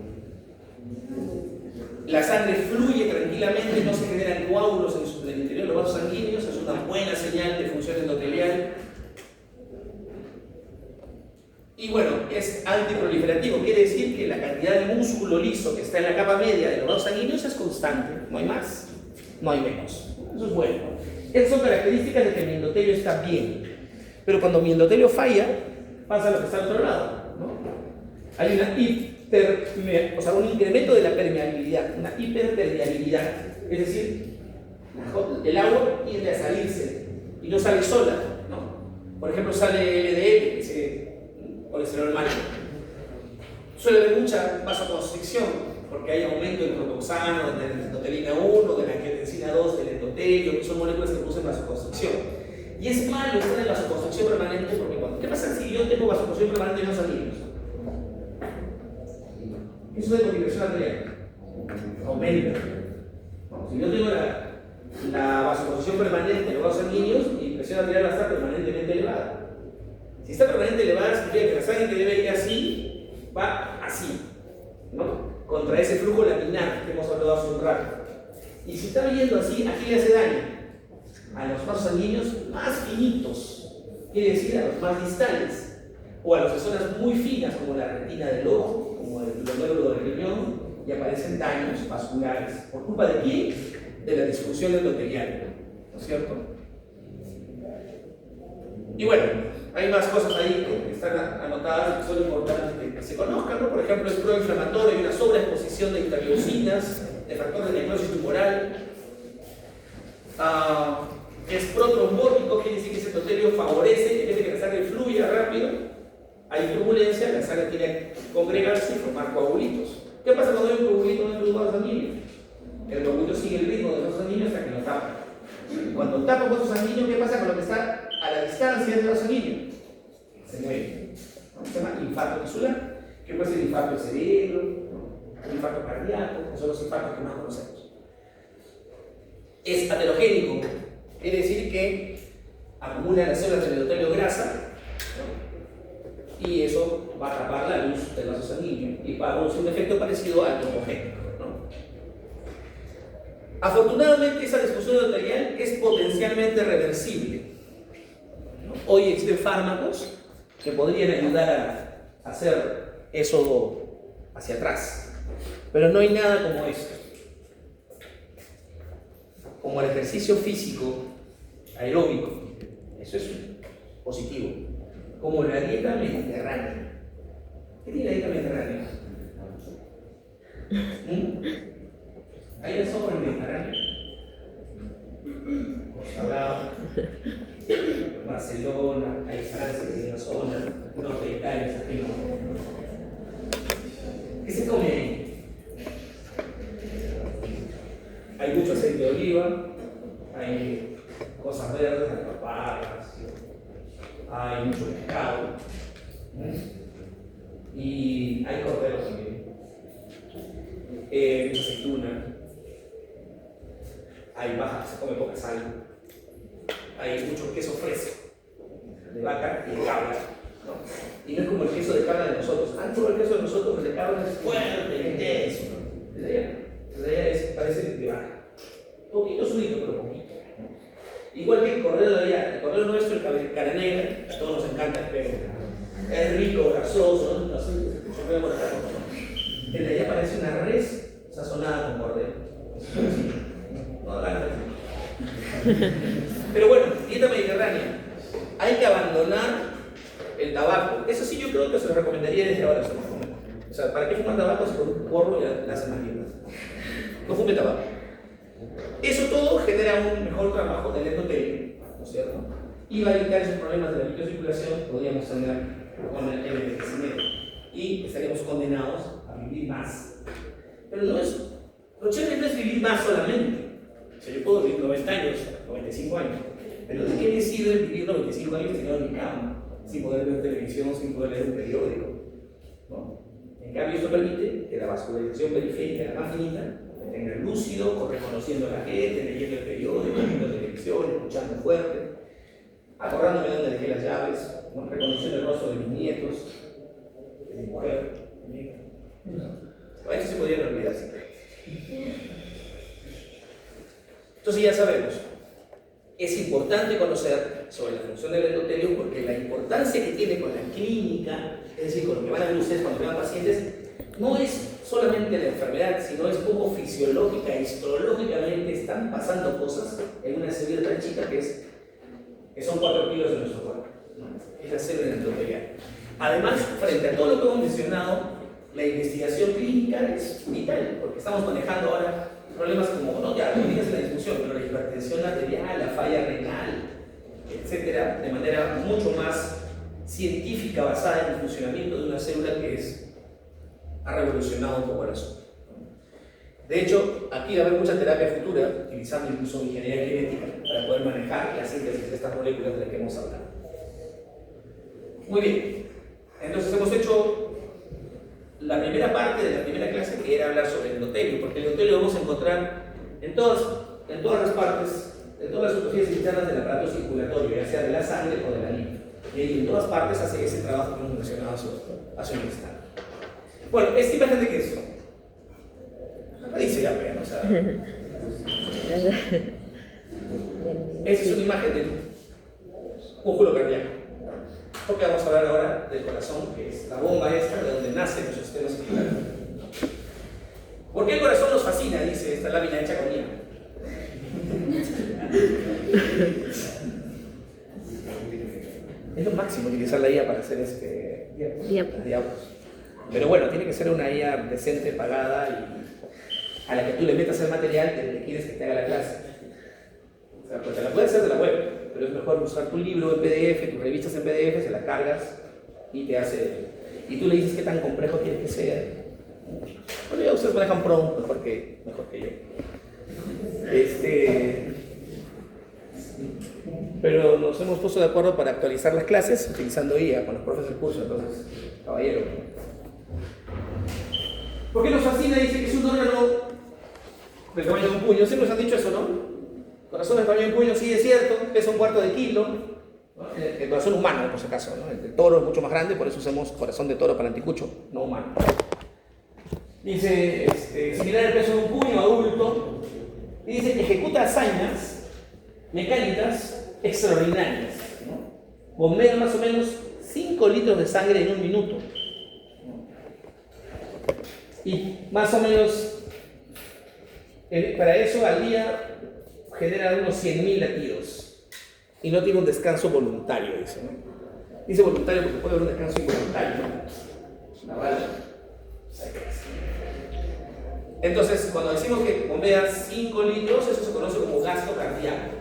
La sangre fluye tranquilamente, no se generan coágulos en el interior de los vasos sanguíneos, es una buena señal de función endotelial. Y bueno, es antiproliferativo, quiere decir que la cantidad de músculo liso que está en la capa media de los vasos sanguíneos es constante, no hay más, no hay menos. Eso es bueno. Esas son características de que mi endotelio está bien. Pero cuando mi endotelio falla, pasa lo que está al otro lado, ¿no? Hay un incremento de la permeabilidad, una hiperpermeabilidad. Es decir, el agua tiende a salirse y no sale sola, ¿no? Por ejemplo, sale LDL, que es colesterol malo. Suele haber mucha vasoconstricción, porque hay aumento del protoxano, de la endotelina 1, de la angiotensina 2, del endotelio, que son moléculas que producen vasoconstricción. Y es malo estar en vasoconstricción permanente, porque ¿qué pasa si yo tengo vasoconstricción permanente en los sanguíneos? Eso es de congregación arterial. Aumenta. No, si yo tengo la vasoconstricción permanente en los vasos sanguíneos, mi presión arterial va a estar permanentemente elevada. Si está permanentemente elevada, significa que la sangre que debe ir así, va así, ¿no? Contra ese flujo laminar que hemos hablado hace un rato. Y si está yendo así, ¿a qué le hace daño? A los vasos sanguíneos más finitos, quiere decir a los más distales, o a las zonas muy finas, como la retina del ojo, como el glóbulo del riñón, y aparecen daños vasculares. ¿Por culpa de quién? De la disfunción endotelial, ¿no es cierto? Y bueno, hay más cosas ahí que están anotadas y que son importantes que se conozcan, ¿no? Por ejemplo, es proinflamatorio y una sobreexposición de interleucinas, de factores de necrosis tumoral. Es protrombótico, quiere decir que ese endotelio favorece, en vez de que la sangre fluya rápido, hay turbulencia, la sangre tiene que congregarse y formar coagulitos. ¿Qué pasa cuando hay un coagulito dentro de un vaso sanguíneo? El coagulito sigue el ritmo del vaso sanguíneo hasta que lo tapa. Cuando tapa un vaso sanguíneo, ¿qué pasa con lo que está a la distancia del vaso sanguíneo? Se mueve. ¿No? Se llama infarto tisular, que puede ser infarto del cerebro, ¿no? Un infarto cardíaco, que son los infartos que más conocemos. Es aterogénico, quiere decir que acumula las células del endotelio grasa, ¿no? Y eso va a tapar la luz del vaso sanguíneo y va a producir un efecto parecido al trombogénico, ¿no? Afortunadamente, esa disfunción endotelial es potencialmente reversible, ¿no? Hoy existen fármacos que podrían ayudar a hacer eso hacia atrás, pero no hay nada como esto. Como el ejercicio físico aeróbico, eso es positivo. Como la dieta mediterránea. ¿Qué tiene la dieta mediterránea? ¿Hay el software mediterráneo? Costa Brava, Barcelona, hay Francia, que tiene una zona, norte de Italia, ¿qué se come ahí? Hay mucho aceite de oliva, hay cosas verdes, hay papas, hay mucho pescado, y hay cordero también, mucha aceituna, se come poca sal, hay mucho queso fresco de vaca y de cabra, ¿no? Y no es como el queso de cabra de nosotros. Antes el queso de nosotros, el de cabra es fuerte, intenso, ¿no? Desde allá parece de vaca. Poquito sudito, pero poquito. Igual que el cordero de allá, el cordero nuestro, el cara negra, a todos nos encanta, pero es rico, grasoso, ¿no? Así, se puede por acá. El de allá parece una res sazonada con cordero. No, pero bueno, dieta mediterránea. Hay que abandonar el tabaco. Eso sí, yo creo que se lo recomendaría desde ahora. O sea, ¿para qué fumar tabaco si con un porro ya le hacen más libras? No fume tabaco. Eso todo genera un mejor trabajo del endotelio, ¿no es cierto? Y va a evitar esos problemas de la microcirculación que podríamos tener con el envejecimiento. Y estaríamos condenados a vivir más. Pero no es, lo chévere no es vivir más solamente. O sea, yo puedo vivir 90 años, 95 años. Pero ¿de qué me sirve vivir 95 años tirado en mi cama? Sin poder ver televisión, sin poder leer un periódico, ¿no? En cambio, esto permite que la vascularización periférica, la más finita, mantenga lúcido, reconociendo a la gente, leyendo el periódico, viendo televisión, escuchando fuerte, acordándome de dónde dejé las llaves, ¿no? Reconociendo el rostro de mis nietos, de mi mujer, de mi hija. A eso se podrían olvidarse. Entonces ya sabemos, es importante conocer sobre la función del endotelio porque la importancia que tiene con la clínica, es decir, con lo que van a ver ustedes cuando vean pacientes, no es solamente la enfermedad, sino es cómo fisiológica, histológicamente están pasando cosas en una célula tan chica que son 4 kilos de nuestro cuerpo, ¿no? Es la célula endotelial. Además, frente a todo lo que hemos mencionado, la investigación clínica es vital, porque estamos manejando ahora problemas como, no, ya no digas en la discusión, pero la hipertensión arterial, la falla renal, etcétera, de manera mucho más científica, basada en el funcionamiento de una célula que ha revolucionado un poco el asunto. De hecho, aquí va a haber mucha terapia futura, utilizando incluso ingeniería genética, para poder manejar la síntesis de estas moléculas de las que hemos hablado. Muy bien, entonces hemos hecho la primera parte de la primera clase, que era hablar sobre el endotelio, porque el endotelio lo vamos a encontrar en todas las partes, en todas las superficies internas del aparato circulatorio, ya sea de la sangre o de la linfa. Y ahí en todas partes hace ese trabajo que hemos mencionado hace un instante. Bueno, ¿esta imagen de qué es? Dice ya, vean, o sea. Esa es una imagen del músculo cardíaco. Porque vamos a hablar ahora del corazón, que es la bomba esta de donde nace nuestro sistema circulatorio. ¿Por qué el corazón nos fascina? Dice esta lámina hecha con hierro. Es lo máximo utilizar la IA para hacer diablos. Pero bueno, tiene que ser una IA decente, pagada y a la que tú le metas el material que le quieres que te haga la clase. O sea, pues te la puedes hacer de la web, pero es mejor buscar tu libro en PDF, tus revistas en PDF, se la cargas y te hace. Y tú le dices qué tan complejo quieres que sea. Bueno, ya ustedes manejan prompt mejor que yo. Pero nos hemos puesto de acuerdo para actualizar las clases utilizando IA con los profes del curso, entonces, caballero. ¿Por qué nos fascina? Dice que es un órgano del tamaño de un puño. Siempre nos han dicho eso, ¿no? Corazón del tamaño de un puño, sí es cierto, pesa 1/4 de kilo. ¿No? El corazón humano, por si acaso, ¿no? El toro es mucho más grande, por eso usamos corazón de toro para anticucho, no humano. Dice, similar al peso de un puño adulto. Y dice, ejecuta hazañas mecánicas extraordinarias, ¿no? Bombea más o menos 5 litros de sangre en un minuto. ¿No? Y más o menos, para eso al día genera unos 100.000 latidos. Y no tiene un descanso voluntario, dice, ¿no? Dice voluntario porque puede haber un descanso involuntario, ¿no? La bala. Entonces, cuando decimos que bombea 5 litros, eso se conoce como gasto cardíaco.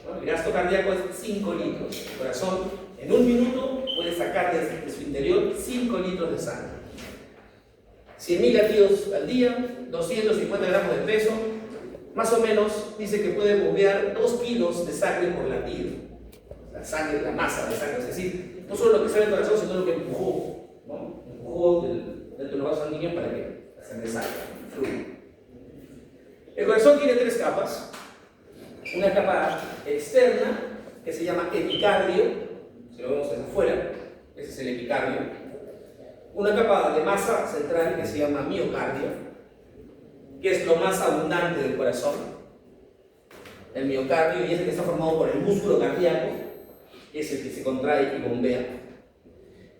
¿No? El gasto cardíaco es 5 litros. El corazón, en un minuto, puede sacar de su interior 5 litros de sangre. 100.000 latidos al día, 250 gramos de peso, más o menos dice que puede bombear 2 kilos de sangre por latido. La sangre, la masa de sangre, es decir, no solo lo que sale del corazón, sino lo que empujó, ¿no? Empujó del vaso sanguíneo para que la sangre salga, fluya. El corazón tiene 3 capas. Una capa externa, que se llama epicardio, si lo vemos desde afuera, ese es el epicardio. Una capa de masa central que se llama miocardio, que es lo más abundante del corazón. El miocardio, y es el que está formado por el músculo cardíaco, es el que se contrae y bombea.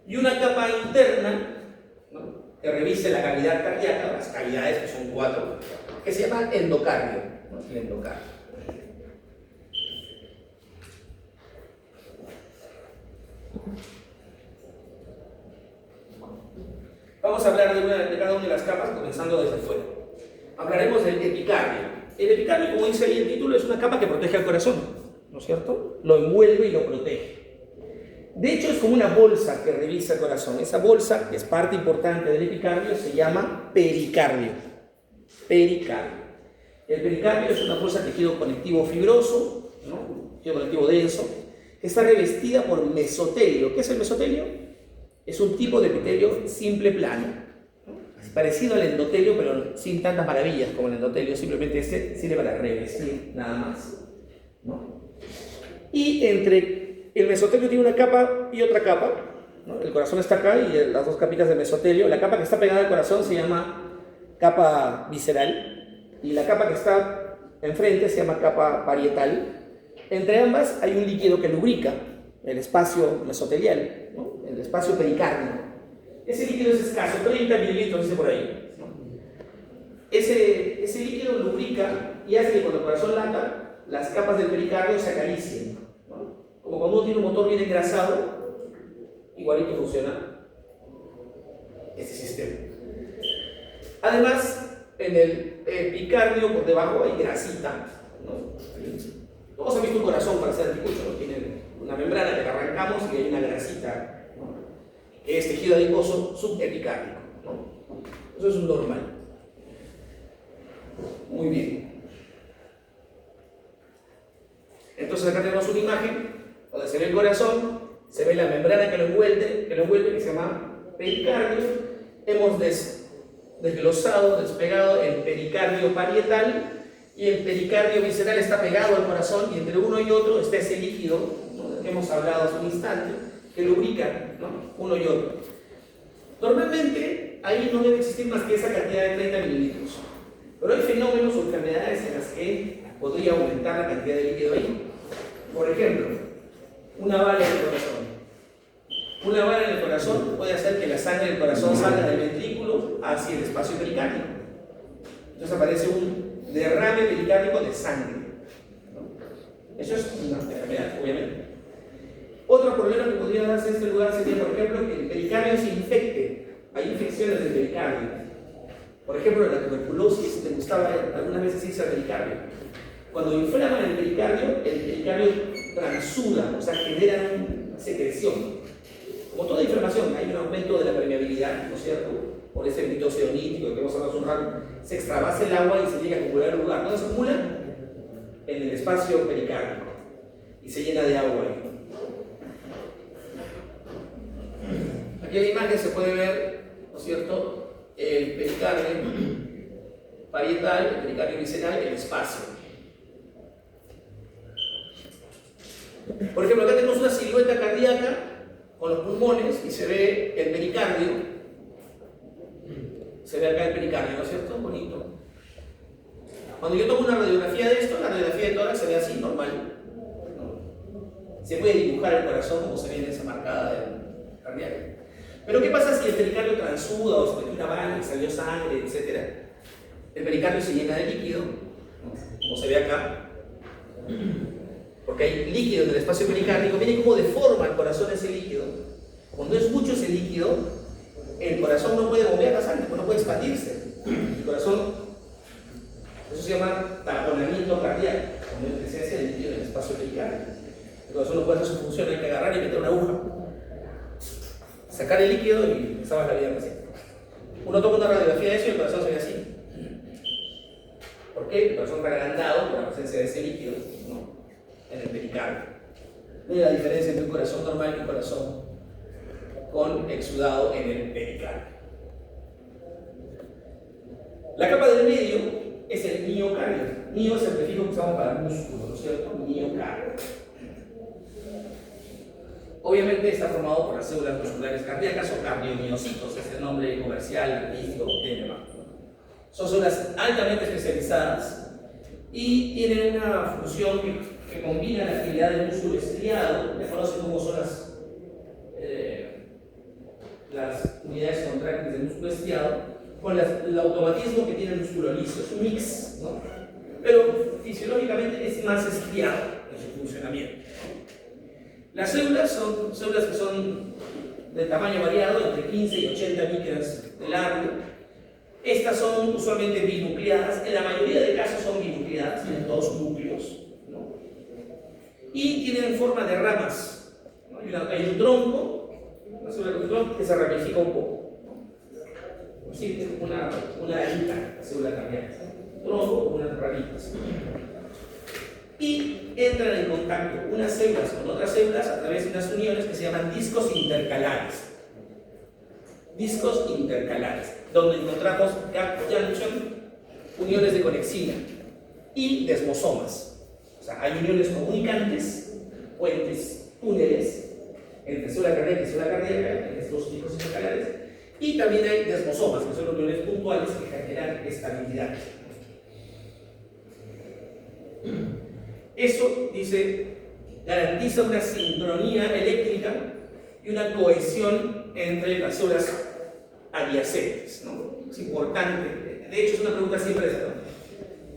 Y una capa interna, ¿no?, que revise la cavidad cardíaca, las cavidades que son 4, que se llama endocardio, ¿no? El endocardio. Vamos a hablar de cada una de las capas, comenzando desde fuera. Hablaremos del epicardio. El epicardio, como dice ahí el título, es una capa que protege al corazón, ¿no es cierto? Lo envuelve y lo protege. De hecho, es como una bolsa que revisa el corazón. Esa bolsa, que es parte importante del epicardio, se llama pericardio. Pericardio. El pericardio es una bolsa de tejido conectivo fibroso, ¿no?, tejido conectivo denso, que está revestida por mesotelio. ¿Qué es el mesotelio? Es un tipo de epitelio simple plano, ¿no? Es parecido al endotelio, pero sin tantas maravillas como el endotelio, simplemente este sirve para revestir nada más, ¿no? Y entre el mesotelio tiene una capa y otra capa, ¿no? El corazón está acá y las dos capitas del mesotelio. La capa que está pegada al corazón se llama capa visceral y la capa que está enfrente se llama capa parietal. Entre ambas hay un líquido que lubrica el espacio mesotelial, ¿no? El espacio pericárdico. Ese líquido es escaso, 30 mililitros, dice por ahí, ¿no? Ese líquido lubrica y hace que cuando el corazón lata, las capas del pericardio se acaricien, ¿no? Como cuando uno tiene un motor bien engrasado, igualito funciona este sistema. Además, en el epicardio por debajo hay grasita, ¿no? Todos han visto un corazón para hacer anticucho, ¿no? Tiene una membrana que arrancamos y hay una grasita, ¿no? Que es tejido adiposo subepicárdico, ¿no? Eso es un normal. Muy bien. Entonces acá tenemos una imagen donde se ve el corazón, se ve la membrana que lo envuelve, que se llama pericardio. Hemos desglosado, despegado el pericardio parietal y el pericardio visceral está pegado al corazón y entre uno y otro está ese líquido, ¿no? Del que hemos hablado hace un instante, que lubrican, ¿no? Uno y otro. Normalmente ahí no debe existir más que esa cantidad de 30 mililitros, pero hay fenómenos o enfermedades en las que podría aumentar la cantidad de líquido ahí. Por ejemplo, una bala en el corazón. Una bala en el corazón puede hacer que la sangre del corazón salga del ventrículo hacia el espacio pericárdico. Entonces aparece un derrame pericárdico de sangre, ¿no? Eso es una enfermedad, obviamente. Otro problema que podría darse en este lugar sería, por ejemplo, que el pericardio se infecte. Hay infecciones del pericardio. Por ejemplo, la tuberculosis, te gustaba algunas veces irse al pericardio. Cuando inflaman el pericardio transuda, o sea, genera una secreción. Como toda inflamación, hay un aumento de la permeabilidad, ¿no es cierto? Por ese glitosio nítrico que hemos hablado hace un rato, se extravasa el agua y se llega a acumular en un lugar. ¿Dónde se acumula? En el espacio pericárdico. Y se llena de agua ahí. Aquí en la imagen se puede ver, ¿no es cierto?, el pericardio parietal, el pericardio visceral, el espacio. Por ejemplo, acá tenemos una silueta cardíaca con los pulmones y se ve el pericardio. Se ve acá el pericardio, ¿no es cierto? Bonito. Cuando yo tomo una radiografía de esto, la radiografía de tórax se ve así, normal, ¿no? Se puede dibujar el corazón como se ve en esa marcada del cardíaco. Pero ¿qué pasa si el pericardio transuda o se metió una bala y salió sangre, etc.? El pericardio se llena de líquido, ¿no? Como se ve acá. Porque hay líquido en el espacio pericárdico, miren cómo deforma el corazón ese líquido. Cuando es mucho ese líquido, el corazón no puede bombear la sangre, no puede expandirse. El corazón, eso se llama taponamiento cardíaco, cuando hay presencia de líquido en el espacio pericárdico. El corazón no puede hacer su función, hay que agarrar y meter una aguja, sacar el líquido y salvar la vida del paciente. Uno toma una radiografía de eso y el corazón se ve así. ¿Por qué? El corazón está agrandado por la presencia de ese líquido, ¿no?, en el pericardio. Mira la diferencia entre un corazón normal y un corazón con exudado en el pericardio. La capa del medio es el miocardio. Mio es el prefijo que usamos para músculo, ¿no es cierto? Miocardio. Obviamente está formado por las células musculares cardíacas o cardiomiocitos, es el nombre comercial, artístico, que quieren llamar. Son células altamente especializadas y tienen una función que combina la actividad del músculo estriado, que conocen como son las unidades contráctiles del músculo estriado, con el automatismo que tiene el músculo liso. Es un mix, ¿no? Pero fisiológicamente es más estriado en su funcionamiento. Las células son células que son de tamaño variado, entre 15 y 80 micras de largo. Estas son usualmente binucleadas, en la mayoría de casos son binucleadas, tienen dos núcleos, ¿no? Y tienen forma de ramas, ¿no? Hay un tronco, una célula con tronco que se ramifica un poco, ¿no? Así, una arita, la célula cardíaca, un tronco con unas ramitas. Y entran en contacto unas células con otras células a través de unas uniones que se llaman discos intercalares. Discos intercalares. donde encontramos gap junction, uniones de conexina y desmosomas. O sea, hay uniones comunicantes, puentes, túneles entre célula cardíaca y célula cardíaca en estos tipos intercalares, y también hay desmosomas, que son uniones puntuales que generan estabilidad. Eso, dice, garantiza una sincronía eléctrica y una cohesión entre las células adyacentes, ¿no? Es importante, de hecho es una pregunta siempre esa, ¿no?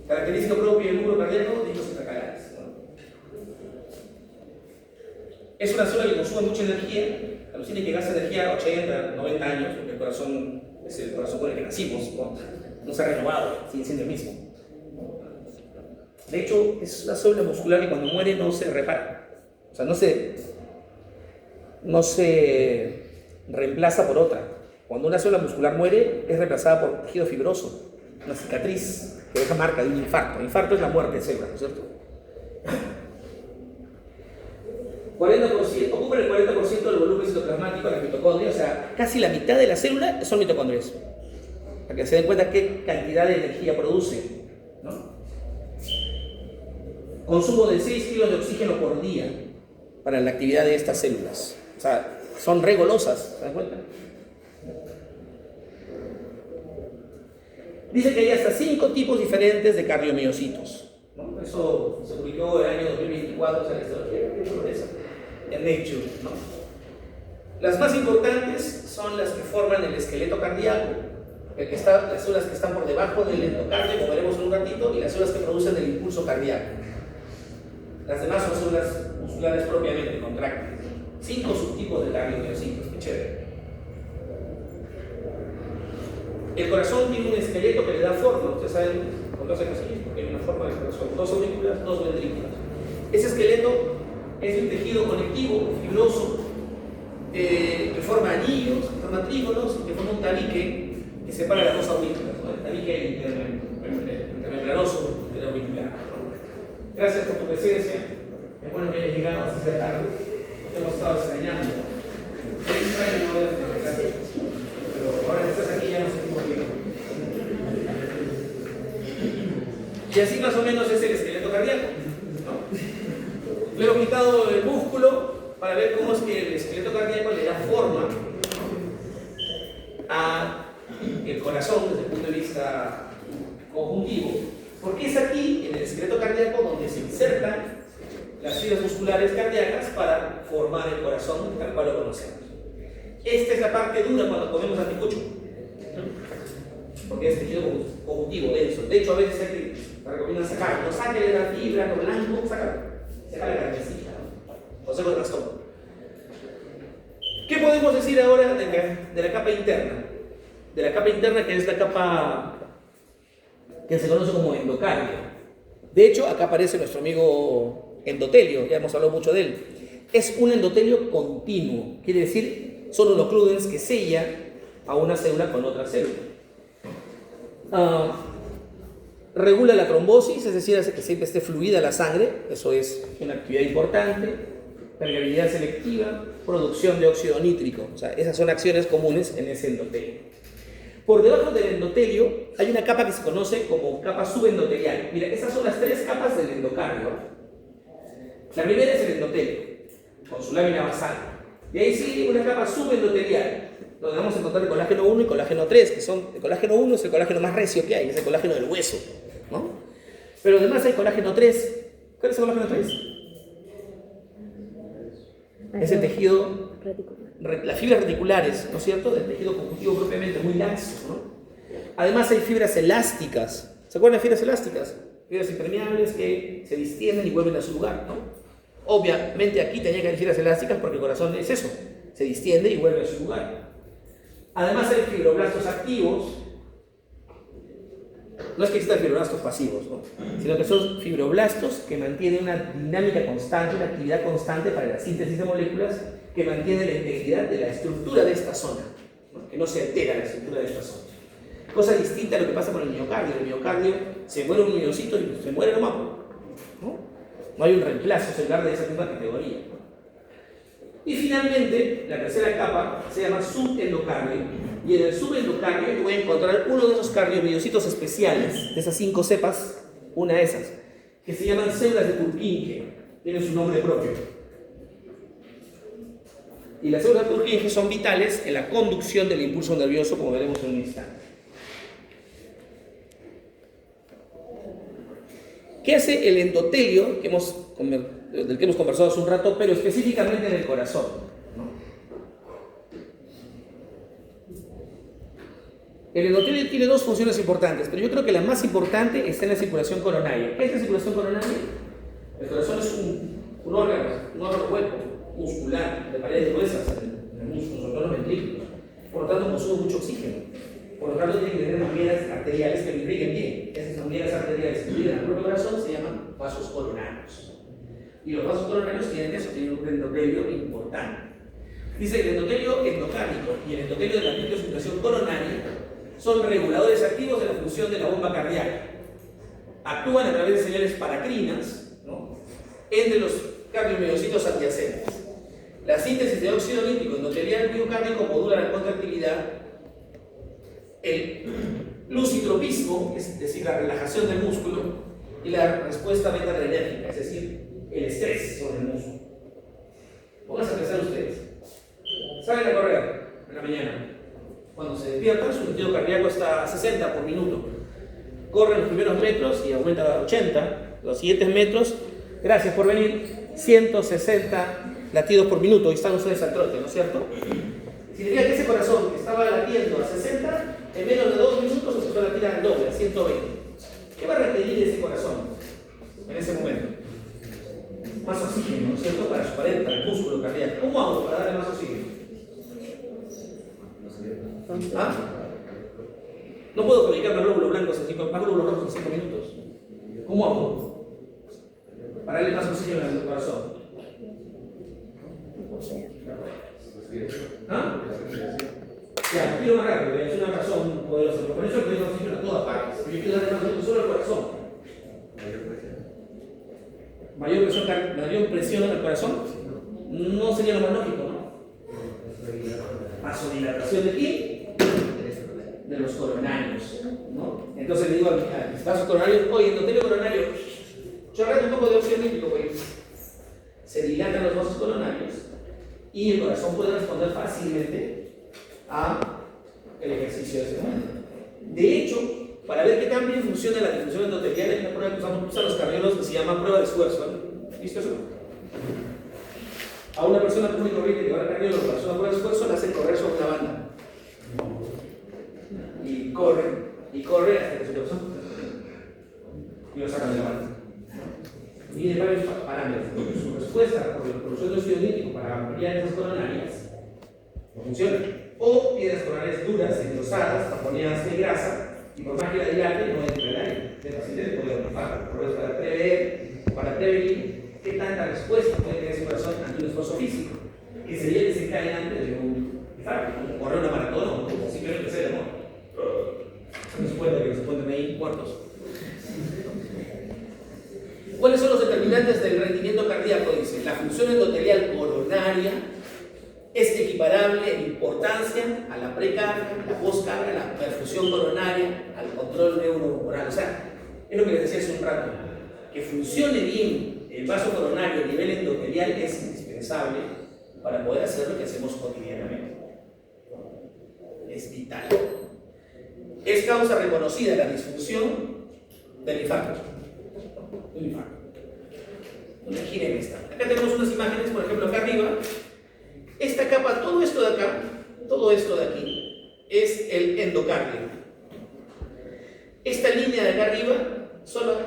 Característica propia del núcleo cardíaco de los intercalares, ¿no? Es una célula que consume mucha energía, alucina que gasta energía a 80, 90 años, porque el corazón es el corazón con el que nacimos, no se ha renovado, sigue siendo el mismo. De hecho, es una célula muscular que cuando muere no se repara, o sea, no se reemplaza por otra. Cuando una célula muscular muere, es reemplazada por tejido fibroso, una cicatriz que deja marca de un infarto. El infarto es la muerte de célula, ¿no es cierto? 40%, ocupan el 40% del volumen citoplasmático de la mitocondria, o sea, casi la mitad de la célula son mitocondrias. Para que se den cuenta qué cantidad de energía produce, ¿no? Consumo de 6 kilos de oxígeno por día para la actividad de estas células. O sea, son re golosas, ¿se dan cuenta? Dice que hay hasta 5 tipos diferentes de cardiomiocitos, ¿no? Eso se publicó en el año 2024, o sea, en Nature, ¿no? Las más importantes son las que forman el esqueleto cardíaco, las células que están por debajo del endocardio, como veremos en un ratito, y las células que producen el impulso cardíaco. Las demás son células musculares propiamente contráctiles. 5 subtipos de cardiomiocitos, qué chévere. El corazón tiene un esqueleto que le da forma, ustedes saben por qué hacen así, porque hay una forma del corazón, 2 aurículas, 2 ventrículos. Ese esqueleto es un tejido conectivo, fibroso, que forma anillos, que forma trígonos, que forma un tabique que separa las 2 aurículas, ¿no? El tabique intermembranoso de la auricular. Gracias por tu presencia, es bueno que hayas llegado así tarde, te hemos estado extrañando. Es extraño no verte, pero ahora que estás aquí ya nos sentimos bien. Y así más o menos es el esqueleto cardíaco, ¿no? Le he quitado el músculo para ver cómo es que el esqueleto cardíaco le da forma al corazón desde el punto de vista conjuntivo, porque es aquí, en el esqueleto cardíaco, donde se insertan las fibras musculares cardíacas para formar el corazón tal cual lo conocemos. Esta es la parte dura cuando comemos anticucho, porque es tejido conjuntivo, denso. De hecho, a veces te recomiendan sacarlo. Sáquenle la fibra, lo blanco, sácalo. Sácale la carnecita, ¿no? Consejo de Gastón. ¿Qué podemos decir ahora de la capa interna? De la capa interna, que es la capa que se conoce como endocardio. De hecho, acá aparece nuestro amigo endotelio, ya hemos hablado mucho de él. Es un endotelio continuo, quiere decir, son los cludens que sella a una célula con otra célula. Regula la trombosis, es decir, hace que siempre esté fluida la sangre, eso es una actividad importante. Permeabilidad selectiva, producción de óxido nítrico, o sea, esas son acciones comunes en ese endotelio. Por debajo del endotelio hay una capa que se conoce como capa subendotelial. Mira, esas son las 3 capas del endocardio. La primera es el endotelio, con su lámina basal. Y ahí sigue una capa subendotelial, donde vamos a encontrar el colágeno 1 y colágeno 3, que son, el colágeno 1 es el colágeno más recio que hay, es el colágeno del hueso, ¿no? Pero además hay colágeno 3. ¿Cuál es el colágeno 3? Es el tejido, las fibras reticulares, ¿no es cierto?, del tejido conjuntivo propiamente, muy laxo, ¿no? Además hay fibras elásticas. ¿Se acuerdan de fibras elásticas? Fibras impermeables que se distienden y vuelven a su lugar, ¿no? Obviamente aquí tenía que haber fibras elásticas porque el corazón es eso, se distiende y vuelve a su lugar. Además hay fibroblastos activos. No es que existan fibroblastos pasivos, ¿no?, sino que son fibroblastos que mantienen una dinámica constante, una actividad constante para la síntesis de moléculas que mantiene la integridad de la estructura de esta zona, ¿no?, que no se altera la estructura de esta zona. Cosa distinta a lo que pasa con el miocardio. El miocardio se muere un miocito y se muere nomás, ¿no? No hay un reemplazo celular de esa misma categoría, ¿no? Y finalmente, la tercera capa se llama subendocardio. Y en el subendocardio yo voy a encontrar uno de esos cardiomiocitos especiales, de esas 5 cepas, una de esas, que se llaman células de Purkinje. Tienen su nombre propio. Y las células de Purkinje son vitales en la conducción del impulso nervioso, como veremos en un instante. ¿Qué hace el endotelio del que hemos conversado hace un rato, pero específicamente en el corazón? El endotelio tiene 2 funciones importantes, pero yo creo que la más importante está en la circulación coronaria. ¿Qué es la circulación coronaria? El corazón es un órgano hueco, muscular, de paredes gruesas en el músculo, sobre todo los ventrículos. Por lo tanto, consume mucho oxígeno. Por lo tanto, tiene que tener mangueras arteriales que lo irriguen bien. Esas mangueras arteriales que irrigan al propio corazón se llaman vasos coronarios. Y los vasos coronarios tienen un endotelio importante. Dice que el endotelio endocárdico y el endotelio de la microcirculación coronaria son reguladores activos de la función de la bomba cardíaca. Actúan a través de señales paracrinas, ¿no?, entre los cardiomiocitos adyacentes. La síntesis de óxido nítrico endotelial miocárdico modula la contractilidad. El lucitropismo, es decir, la relajación del músculo, y la respuesta beta-adrenérgica, es decir, el estrés sobre el músculo. Pónganse a pensar ustedes. Salen a correr en la mañana. Cuando se despiertan, su latido cardíaco está a 60 por minuto. Corren los primeros metros y aumenta a 80. Los siguientes metros, gracias por venir, 160 latidos por minuto. Y están ustedes al trote, ¿no es cierto? Significa que ese corazón que estaba latiendo a 60, en menos de 2 minutos se fue a latir al doble, a 120. ¿Qué va a requerir ese corazón en ese momento? Más oxígeno, ¿no es cierto? Para el músculo cardíaco. ¿Cómo hago para darle más oxígeno? ¿Ah? No puedo fabricar más glóbulos blancos más glóbulos rojos en 5 minutos. ¿Cómo hago para darle más oxígeno al corazón? ¿Ah? Ya, quiero más rápido, es una razón poderosa. Por eso le doy oxígeno a todas partes. Yo quiero darle más oxígeno solo al corazón. Mayor presión en el corazón no sería lo más lógico, ¿no? Vasodilatación de quién? De los coronarios, ¿no? Entonces le digo a mis vasos coronarios, oye, endotelio coronario, chorrate un poco de óxido nítrico, güey. Se dilatan los vasos coronarios y el corazón puede responder fácilmente a el ejercicio de ese momento. De hecho, para ver qué tan bien funciona la difusión endotelial, hay una prueba que usan los cardiólogos que se llama prueba de esfuerzo. ¿Visto eso? A una persona común y corriente que va al cardiólogo para hacer una prueba de esfuerzo, la hacen correr sobre una banda. Y corre hasta que su corazón y lo sacan de la banda. Mide varios parámetros, porque su respuesta por la producción de óxido nítrico para ampliar esas coronarias no funciona. O piedras coronarias duras, engrosadas, taponeadas de grasa, y por más que la dilate, no entra el aire. El paciente puede ocupar, por eso para prevenir qué tanta respuesta puede tener ese corazón ante un esfuerzo físico, que sería desencadenante de un infarto, como correr una maratón o simplemente hacer el amor. No se cuenta que se ponen ahí muertos. ¿Cuáles son los determinantes del rendimiento cardíaco? Dice, la función endotelial coronaria es equiparable en importancia a la precardia, la poscardia, la perfusión coronaria, al control neurohumoral. O sea, es lo que les decía hace un rato. Que funcione bien el vaso coronario a nivel endotelial es indispensable para poder hacer lo que hacemos cotidianamente. Es vital. Es causa reconocida la disfunción del infarto. Un infarto. Imaginen esta. Acá tenemos unas imágenes, por ejemplo, acá arriba. Esta capa, todo esto de acá, todo esto de aquí, es el endocardio. Esta línea de acá arriba,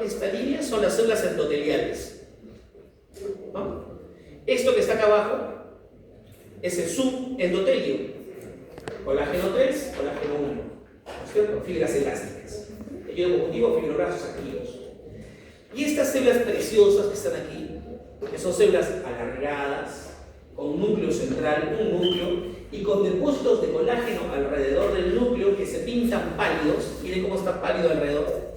esta línea son las células endoteliales. ¿No? Esto que está acá abajo es el subendotelio. Colágeno 3, colágeno 1. ¿No es cierto? Fibras elásticas. Tejido conjuntivo, fibroblastos activos. Y estas células preciosas que están aquí, que son células alargadas, con un núcleo central, un núcleo, y con depósitos de colágeno alrededor del núcleo que se pintan pálidos. Miren cómo está pálido alrededor.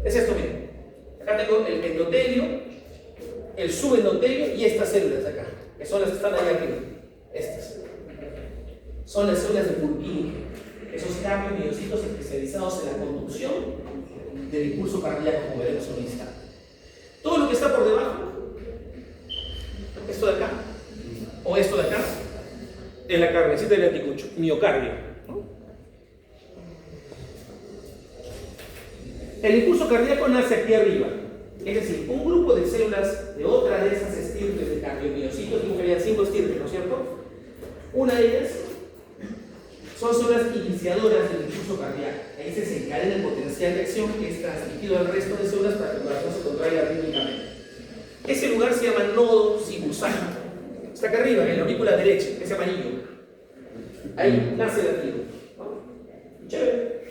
Es esto, miren. Acá tengo el endotelio, el subendotelio y estas células de acá. que son las que están ahí arriba. Estas. Son las células de Purkinje, esos cambios miocitos especializados en la conducción del impulso cardíaco, como veremos en un instante. Todo lo que está por debajo, esto de acá, o esto de acá, es la carnecita del anticucho, miocardio, ¿no? El impulso cardíaco nace aquí arriba, es decir, un grupo de células de otra de esas estirpes de cardiomiocitos, digo que había 5 estirpes, ¿no es cierto? Una de ellas son células iniciadoras del impulso cardíaco. Ahí se desencadena el potencial de acción que es transmitido al resto de células para que el corazón se contraiga rítmicamente. Ese lugar se llama nodo sinusal. Está acá arriba, en la aurícula derecha, ese amarillo. Ahí nace el latido. ¿No? Chévere.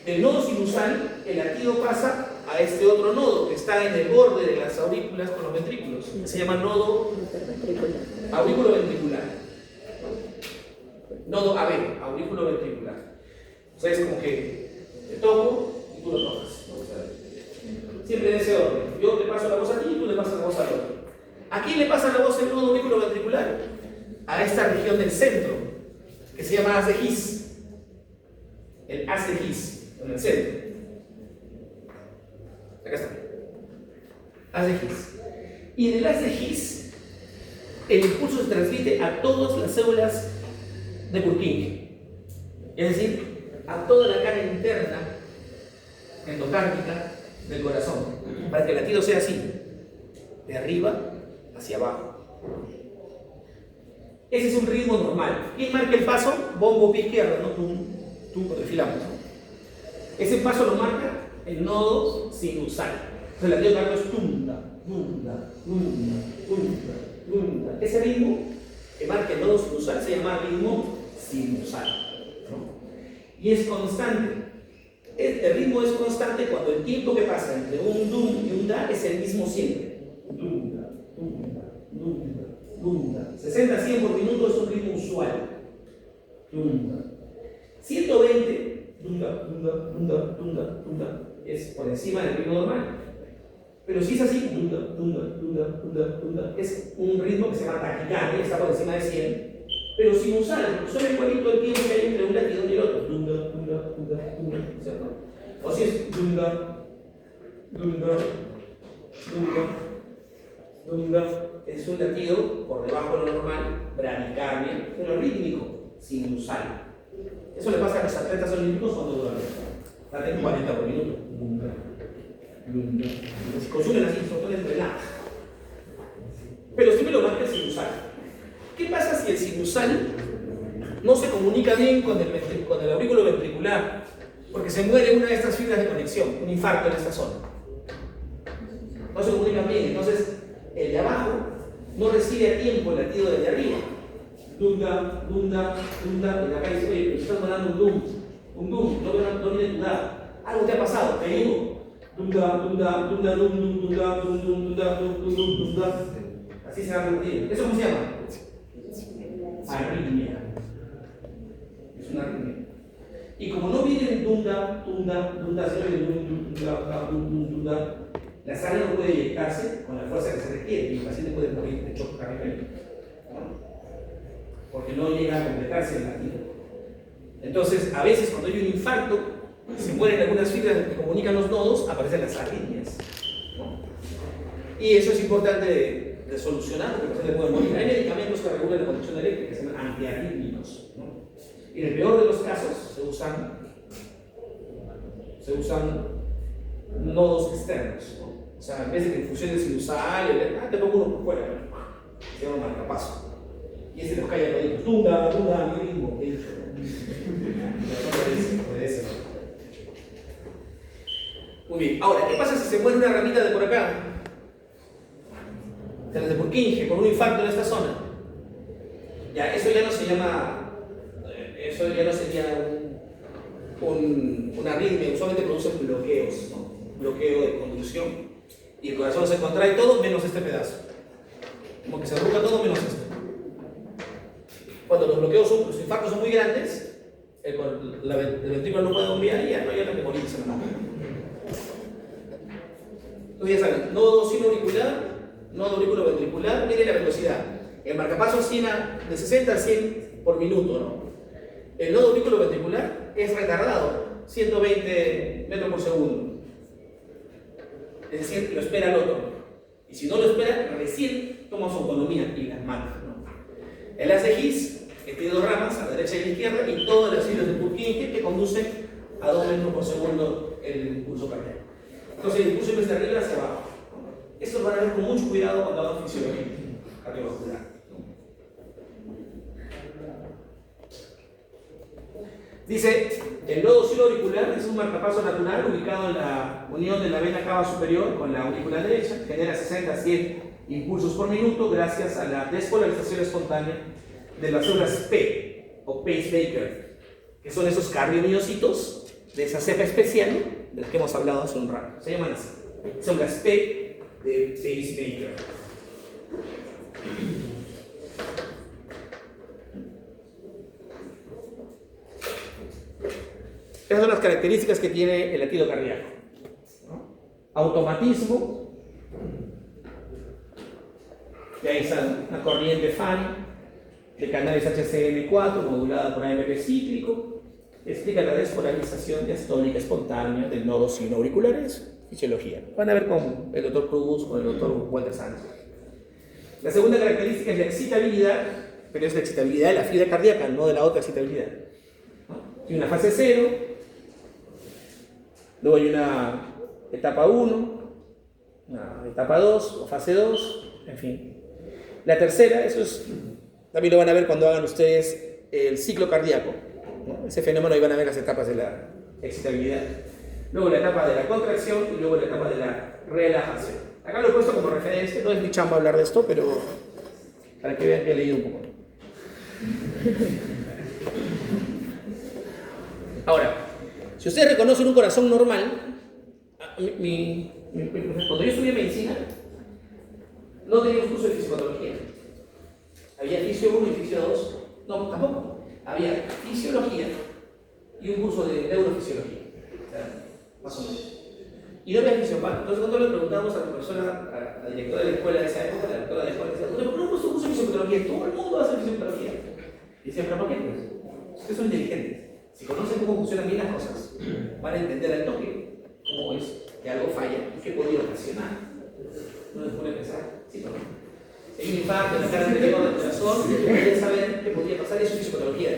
Del nodo sinusal, el latido pasa a este otro nodo que está en el borde de las aurículas con los ventrículos. Se llama nodo aurículo ventricular. Nodo AB, aurículo ventricular. O sea, es como que te toco y tú lo tocas, ¿no? O sea, siempre en ese orden. Yo te paso la voz a ti y tú le pasas la voz al otro. ¿A quién le pasa la voz el nodo aurículo ventricular? A esta región del centro, que se llama haz de His. El haz de His, en el centro. Acá está. Haz de His. Y en el haz de His, el impulso se transmite a todas las células de Purkinje, es decir, a toda la cara interna endocárdica del corazón, para que el latido sea así, de arriba hacia abajo. Ese es un ritmo normal. ¿Quién marca el paso? Bombo pie izquierdo, ¿no? Tú perfilamos, ¿no? Ese paso lo marca el nodo sinusal. El latido cardíaco es tunda, tunda, tunda, tunda, tunda. Ese ritmo que marca el nodo sinusal se llama ritmo sinusal, ¿no? Y es constante. El ritmo es constante cuando el tiempo que pasa entre un dum y un da es el mismo siempre. Dunda, dunda, dunda, dunda. 60 a 100 por minuto es un ritmo usual. Dunda. 120, dunda, dunda, dunda, dunda, dunda, es por encima del ritmo normal. Pero si es así, dunda, dunda, dunda, dunda, dunda, es un ritmo que se llama taquicardia, está por encima de 100. Pero sinusal, suena igualito el tiempo que hay entre un latido y el otro. Dunda, dunda, dunda, dunda, ¿cierto? O si es dunda, dunda, dunda, dunda, es un latido por debajo de lo normal, bradicardia, pero rítmico, sinusal. Eso le pasa a los atletas olímpicos cuando duermen. Están en 40 por minuto. Dunda, dunda, dunda. Si consumen así, son entrenados. Pero siempre lo marca el sinusal. ¿Qué pasa si el sinusal no se comunica bien con el aurículo ventricular? Porque se muere una de estas fibras de conexión, un infarto en esta zona. No se comunican bien, entonces el de abajo no recibe a tiempo el latido del de arriba. Dunda, dunda, dunda, y de acá dice, oye, me estás mandando un dum, no viene tu da. Algo te ha pasado, te digo. Dunda, dunda, dunda, dum, dum, dunda, dum, dum, dunda, dum, dum, dum, dunda. Así se va a repetir. ¿Eso cómo se llama? Arritmia. Es una arritmia. Y como no viene dunda, dunda, dunda, sino viene dunda, dunda, dunda, la sangre no puede eyectarse con la fuerza que se requiere y el paciente puede morir de choque cardíaco, ¿no? Porque no llega a completarse el latido. Entonces, a veces cuando hay un infarto, se mueren algunas fibras que comunican los nodos, aparecen las arritmias, ¿no? Y eso es importante de solucionar porque el paciente puede morir. Hay medicamentos que regulan la conducción eléctrica que se llaman antiarrítmicos, ¿no? Y en el peor de los casos se usan nodos externos, ¿no? O sea, en vez de que funcione sinusal, te pongo uno por fuera, ¿no? Se llama marcapaso. Y ese los calla toditos. Dunda, dunda, mi ritmo. Obedece. Muy bien. Ahora, ¿qué pasa si se muere una ramita de por acá? De las de Purkinje, con un infarto en esta zona. Ya, eso ya no se llama. Eso ya no sería una arritmia. Usualmente producen bloqueos, ¿no? Bloqueo de conducción. Y el corazón se contrae todo menos este pedazo. Como que se arruga todo menos esto. Cuando los bloqueos los infartos son muy grandes, el ventrículo no puede bombear y ya no hay otra que morirse. Entonces ya saben, nodo sinoauricular, nodo aurículo ventricular, mire la velocidad. El marcapaso de 60 a 100 por minuto, ¿no? El nodo aurículo ventricular es retardado, 120 metros por segundo. Es decir, lo espera el otro. Y si no lo espera, recién toma su autonomía y las mata, ¿no? El haz de His, que tiene dos ramas, a la derecha y a la izquierda, y todas las hilos de Purkinje que conducen a 2 metros por segundo el impulso cardíaco. Entonces el impulso es de arriba hacia abajo. Esto lo van a ver con mucho cuidado cuando hagan fisiología cardiovascular. Dice, el nodo auricular es un marcapaso natural ubicado en la unión de la vena cava superior con la aurícula derecha, genera 60 a 100 impulsos por minuto gracias a la despolarización espontánea de las células P o pacemaker, que son esos cardiomiocitos de esa cepa especial de las que hemos hablado hace un rato. Se llaman así. Son las P de pacemaker. Esas son las características que tiene el latido cardíaco, ¿no? Automatismo, y ahí está una corriente FANI de canales HCM4 modulada por AMP cíclico, explica la despolarización diastólica espontánea del nodo sinoauricular, es fisiología. Van a ver con el doctor Cruz, con el doctor Walter Sánchez. La segunda característica es la excitabilidad, pero es la excitabilidad de la fibra cardíaca, no de la otra excitabilidad, ¿no? Tiene una fase 0, luego hay una etapa 1, una etapa 2 o fase 2, en fin. La tercera, eso es, también lo van a ver cuando hagan ustedes el ciclo cardíaco, ¿no? Ese fenómeno ahí van a ver las etapas de la excitabilidad. Luego la etapa de la contracción y luego la etapa de la relajación. Acá lo he puesto como referencia, no es mi chamba hablar de esto, pero para que vean que he leído un poco. Ahora, si ustedes reconocen un corazón normal, cuando yo estudié medicina, no teníamos curso de fisiopatología. Había fisio 1 y fisio 2. No, tampoco. Había fisiología y un curso de neurofisiología. O sea, más o menos. Y no había fisiopato. Entonces, cuando le preguntamos a la profesora, a la directora de la escuela de esa época, la directora de la escuela decía, ¿por qué no puso un curso de fisiopatología? Todo el mundo hace fisiopatología. Y decía, ¿pero por qué? Pues, ustedes son inteligentes. Si conocen cómo funcionan bien las cosas, van a entender al toque cómo es que algo falla y qué podría ocasionar. Uno se pone a pensar, sí, pero no. Si hay un infarto en la cara del corazón, podría saber qué podría pasar, eso es fisiopatología.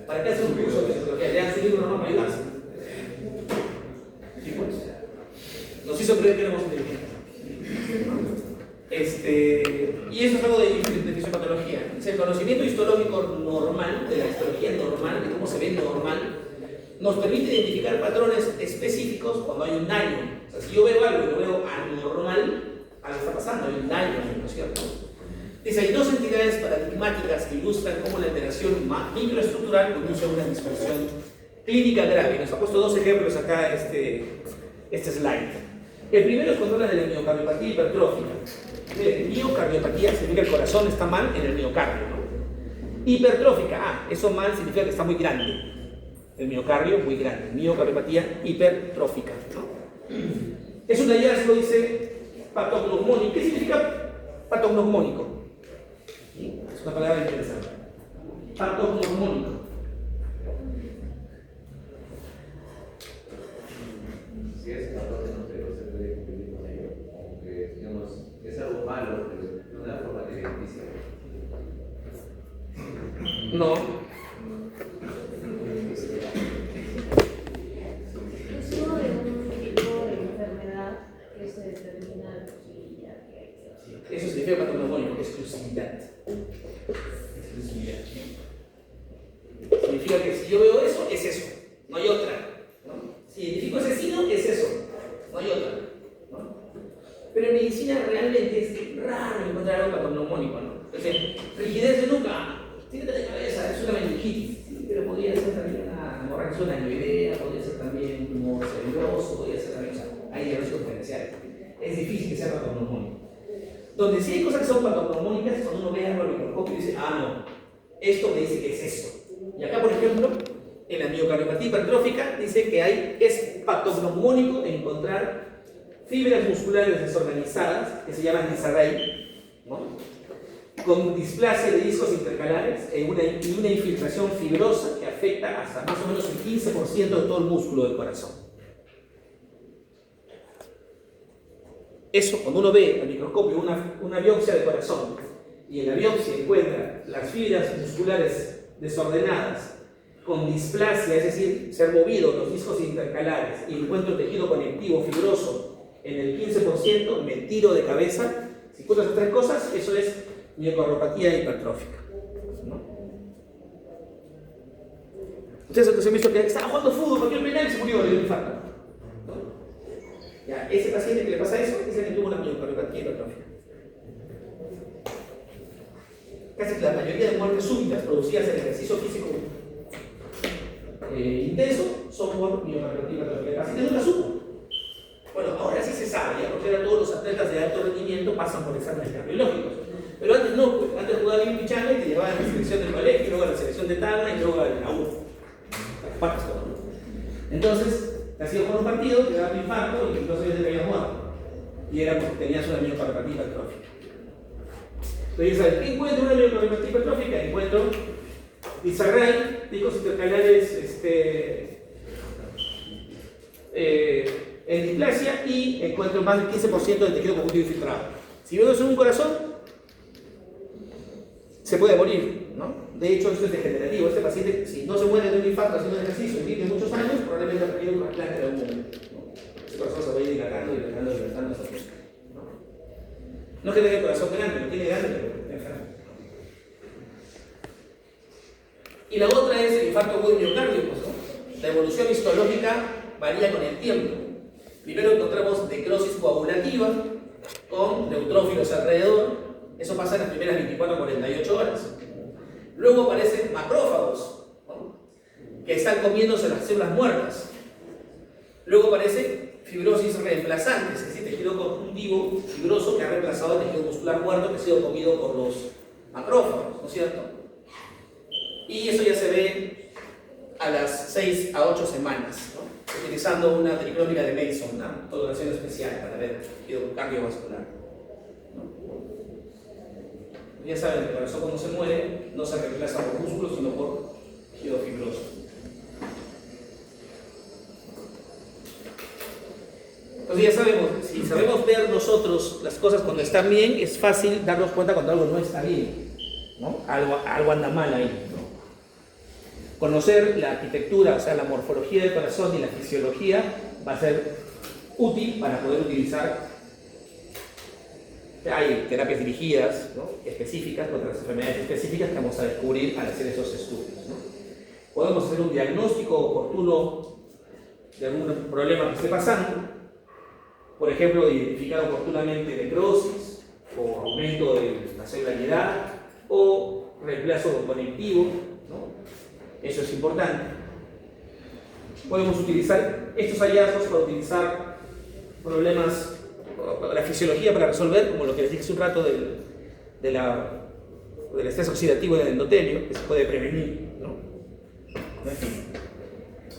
¿Para qué hacer un curso de fisiopatología? Lean su libro nomás para ayudarse. Sí, pues. Nos hizo creer que éramos inteligentes. Y eso es algo de fisiopatología. Es el conocimiento histológico normal, de la histología normal, de cómo se ve normal, nos permite identificar patrones específicos cuando hay un daño. O sea, si yo veo algo y lo veo anormal, algo está pasando, hay un daño, ¿no es cierto? Dice, hay dos entidades paradigmáticas que ilustran cómo la alteración microestructural conduce a una disfunción clínica grave. Nos ha puesto dos ejemplos acá este slide. El primero es cuando habla de la miocardiopatía hipertrófica. Miocardiopatía significa que el corazón está mal en el miocardio, ¿no? Hipertrófica, eso mal significa que está muy grande. El miocardio muy grande. Miocardiopatía hipertrófica, ¿no? Es un hallazgo, dice, patognomónico. ¿Qué significa patognomónico? Es una palabra interesante. Patognomónico. Si es patógeno, pero se puede convivir con ello, aunque digamos, es algo malo, pero de una forma alimenticia. No. Exclusivo de un tipo de enfermedad que se determina y ya que Eso significa patognomónico, exclusividad. Exclusividad. Significa que si yo veo eso, es eso, no hay otra, ¿no? Si identifico ese signo, es eso, no hay otra, ¿no? Pero en medicina realmente es raro encontrar algo patognomónico, ¿no? Entonces, rigidez de nuca, tírate de cabeza, es una meningitis, sí, pero podría ser también una hemorragia senoidea, podría ser también un tumor cerebroso, podría ser también, o sea, hay diagnósticos diferenciales. Es difícil que sea patognomónico. Donde sí hay cosas que son patognomónicas, cuando uno ve algo al microscopio y dice, no, esto me dice que es eso. Y acá, por ejemplo, en la miocardiopatía hipertrófica dice que es patognomónico encontrar fibras musculares desorganizadas, que se llaman disarray, ¿no? Con displasia de discos intercalares y una infiltración fibrosa que afecta hasta más o menos el 15% de todo el músculo del corazón. Eso, cuando uno ve al microscopio una biopsia de corazón y en la biopsia encuentra las fibras musculares desordenadas con displasia, es decir, se han movido los discos intercalares y encuentro el tejido conectivo fibroso en el 15%, me tiro de cabeza. Si encuentro esas tres cosas, eso es miocardiopatía hipertrófica, ¿no? Ustedes se han visto que estaba jugando fútbol, pateó el penal y se murió de un infarto, ¿no? Ya, ese paciente que le pasa eso es el que tuvo una miocardiopatía hipertrófica. Casi la mayoría de muertes súbitas producidas en ejercicio físico intenso son por miocardiopatía hipertrófica. El paciente nunca supo. Bueno, ahora sí se sabe, ya porque ahora todos los atletas de alto rendimiento pasan por exámenes cardiológicos. Pero antes no, pues antes jugaba bien pichanga y te llevaban a la selección del colegio, y luego a la selección de Tacna y luego a la U. Las patas todo, ¿no? Entonces, te hacías por un partido, te daba tu infarto y entonces ya te habías muerto. Y era porque tenías una miocardiopatía hipertrófica. Entonces, ¿sabes qué encuentro una miocardiopatía hipertrófica? Encuentro disarray, discos intercalares en displasia y encuentro más del 15% del tejido conjuntivo infiltrado. Si veo eso en un corazón, se puede morir, ¿no? De hecho, esto es degenerativo. Este paciente, si no se muere de un infarto haciendo ejercicio y vive muchos años, probablemente requiere un trasplante de algún momento, ¿no? Ese corazón se va a ir dilatando hasta que, ¿no? No es que tenga el corazón grande, lo tiene grande, pero está enfermo. Y la otra es el infarto agudo miocardio, pues, ¿no? La evolución histológica varía con el tiempo. Primero encontramos necrosis coagulativa con neutrófilos alrededor. Eso pasa en las primeras 24 a 48 horas. Luego aparecen macrófagos, ¿no? Que están comiéndose las células muertas. Luego aparece fibrosis reemplazante, es decir, tejido conjuntivo fibroso que ha reemplazado el tejido muscular muerto que ha sido comido por los macrófagos, ¿no es cierto? Y eso ya se ve a las 6 a 8 semanas, ¿no? Utilizando una triclómica de Mason, una fotografía especial para ver tejido cardiovascular, ¿no? Ya saben, el corazón cuando se muere no se reemplaza por músculos, sino por tejido fibroso. Entonces ya sabemos, si sabemos ver nosotros las cosas cuando están bien, es fácil darnos cuenta cuando algo no está bien, ¿no? Algo anda mal ahí, ¿no? Conocer la arquitectura, o sea, la morfología del corazón y la fisiología va a ser útil para poder utilizar. Hay terapias dirigidas, ¿no? Específicas contra las enfermedades específicas que vamos a descubrir al hacer esos estudios, ¿no? Podemos hacer un diagnóstico oportuno de algún problema que esté pasando, por ejemplo, identificar oportunamente necrosis o aumento de la celularidad o reemplazo conectivo, ¿no? Eso es importante. Podemos utilizar estos hallazgos para utilizar problemas, la fisiología para resolver, como lo que les dije hace un rato del estrés oxidativo del endotelio, que se puede prevenir, ¿no?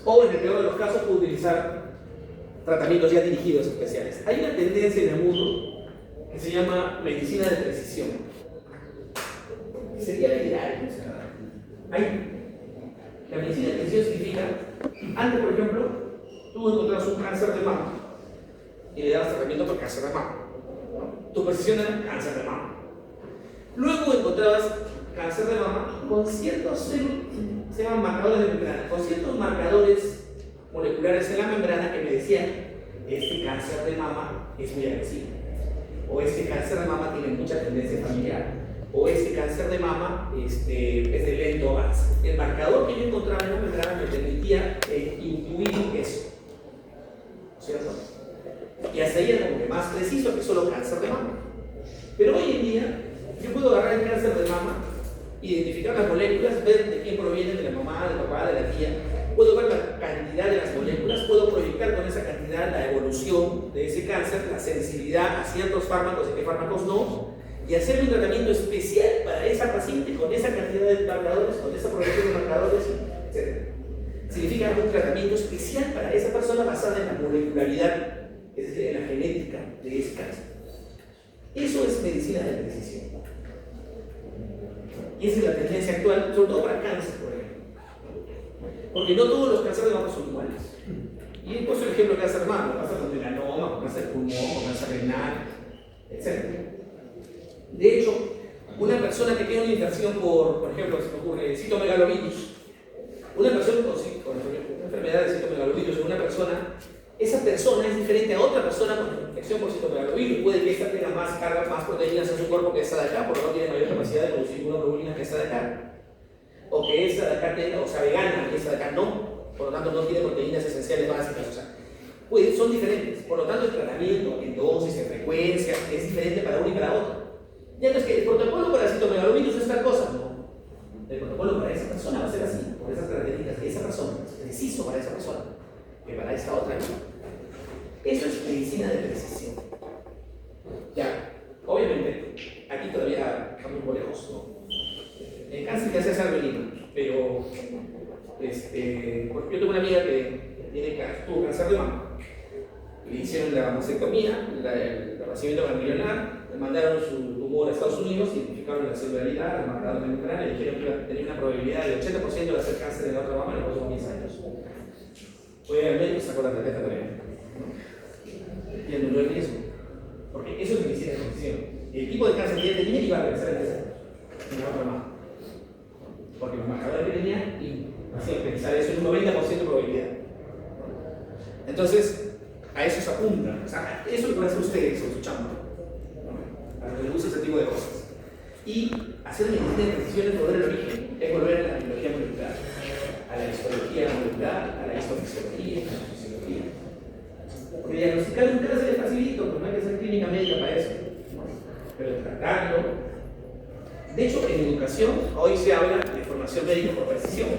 O en el peor de los casos puedo utilizar tratamientos ya dirigidos especiales. Hay una tendencia en el mundo que se llama medicina de precisión. Sería la ideal, o sea, la medicina de precisión significa, antes por ejemplo, tú encontrabas un cáncer de mama y le dabas tratamiento por cáncer de mama, ¿no? Tu precisión era cáncer de mama. Luego encontrabas cáncer de mama con ciertos, se llaman marcadores de membrana, con ciertos marcadores moleculares en la membrana que me decían, este cáncer de mama es muy agresivo, o este cáncer de mama tiene mucha tendencia familiar, o este cáncer de mama es de lento avance. El marcador que yo encontraba en la membrana me permitía intuir eso, ¿cierto? Y hasta ahí era como que más preciso que solo cáncer de mama. Pero hoy en día yo puedo agarrar el cáncer de mama, identificar las moléculas, ver de quién provienen, de la mamá, del papá, de la tía. Puedo ver la cantidad de las moléculas, puedo proyectar con esa cantidad la evolución de ese cáncer, la sensibilidad a ciertos fármacos y qué fármacos no, y hacer un tratamiento especial para esa paciente con esa cantidad de marcadores, con esa proyección de marcadores, etc. Significa un tratamiento especial para esa persona basada en la molecularidad es decir, en la genética de ese cáncer. Eso es medicina de precisión. Y esa es la tendencia actual, sobre todo para cáncer, por ejemplo. Porque no todos los cánceres de mama son iguales. Y he puesto el ejemplo de cáncer de mama, cáncer de melanoma, cáncer de pulmón, cáncer renal, etc. De hecho, una persona que tiene una infección por ejemplo, se me ocurre citomegalovirus, una persona con una enfermedad de citomegalovirus en una persona, esa persona es diferente a otra persona con infección por citomegalovirus. Puede que esta tenga más carga, más proteínas en su cuerpo que esta de acá, por lo tanto tiene mayor capacidad de producir inmunoglobulina que esta de acá. O que esta de acá tenga, o sea, vegana, y esta de acá no, por lo tanto no tiene proteínas esenciales básicas. O sea, pues son diferentes. Por lo tanto, el tratamiento en dosis, en frecuencia, es diferente para uno y para otro. Ya no es que el protocolo para el citomegalovirus es tal cosa, no. El protocolo para esa persona va a ser así, por esas características de esa persona, es preciso para esa persona, que para esta otra no. Eso es medicina de precisión. Ya, obviamente, aquí todavía estamos muy lejos, ¿no? El cáncer ya se hace algo, pero yo tengo una amiga que tuvo cáncer de mama. Le hicieron la mastectomía, el recibimiento ganglionar, le mandaron su tumor a Estados Unidos, identificaron la celularidad, la marcaron en el cráneo y dijeron que tenía una probabilidad del 80% de hacer cáncer de la otra mama en los próximos 10 años. Fue al médico y sacó la tarjeta también. Y anuló el riesgo. Porque eso es medicina de precisión. El tipo de cáncer que ella tenía iba a regresar en 10 años en la otra mama. Porque los marcadores que tenía y hacían pensar eso en un 90% de probabilidad. Entonces, a eso se apunta. O sea, eso es lo que van a hacer ustedes con su chamba. A los que les gusta ese tipo de cosas. Y hacer medicina de precisión es volver al origen, es volver a la biología molecular, a la histología molecular, a la histofisiología, a la fisiología. Porque diagnosticar un cáncer es facilito, pero no hay que hacer clínica médica para eso. Pero tratarlo. De hecho, en educación, hoy se habla de formación médica por precisión.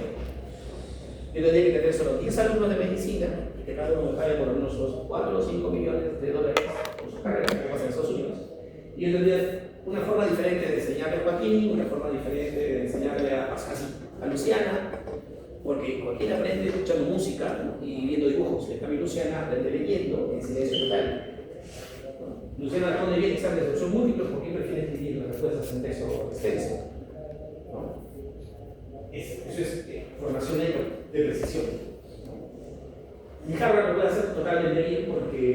Yo tendría que tener solo 10 alumnos de medicina y que cada uno me pague por lo menos unos 4 o 5 millones de dólares por su carrera, que pasa en Estados Unidos. Y yo tendría una forma diferente de enseñarle a Joaquín, una forma diferente de enseñarle a Luciana, porque Joaquín aprende escuchando música, ¿no? Y viendo dibujos. En cambio, Luciana aprende leyendo en silencio total. Luciana responde bien exámenes de opción múltiples porque prefiere escribir las respuestas en texto extenso. ¿No? Eso es formación de precisión. Mi Harvard lo puede hacer totalmente bien porque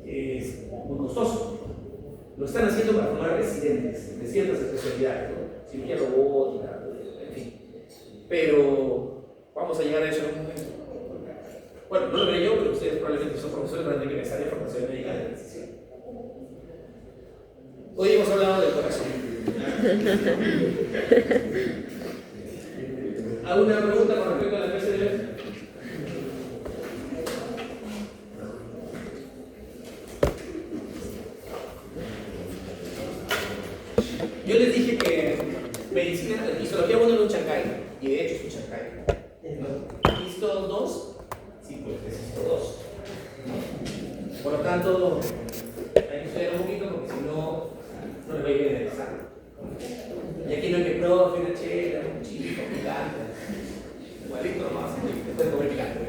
es muy costoso. Lo están haciendo para formar residentes de ciertas especialidades, ¿no? Cirugía robótica, en fin. Pero vamos a llegar a eso en un momento. Bueno, no lo veré yo, pero ustedes probablemente son profesores para tener que empezar a formación médica de precisión. Hoy hemos hablado del corazón. ¿Alguna pregunta con respecto a la clase de hoy? Yo les dije que medicina, histología 1 era un chancay, y de hecho es un chancay. ¿Histo 2? Sí, pues es histo 2. Por lo tanto, hay que estudiar un poquito porque si no, no le va a ir bien el examen. Y aquí no hay que profe, una chela, un chico, picante. Igualito nomás, después de comer picante.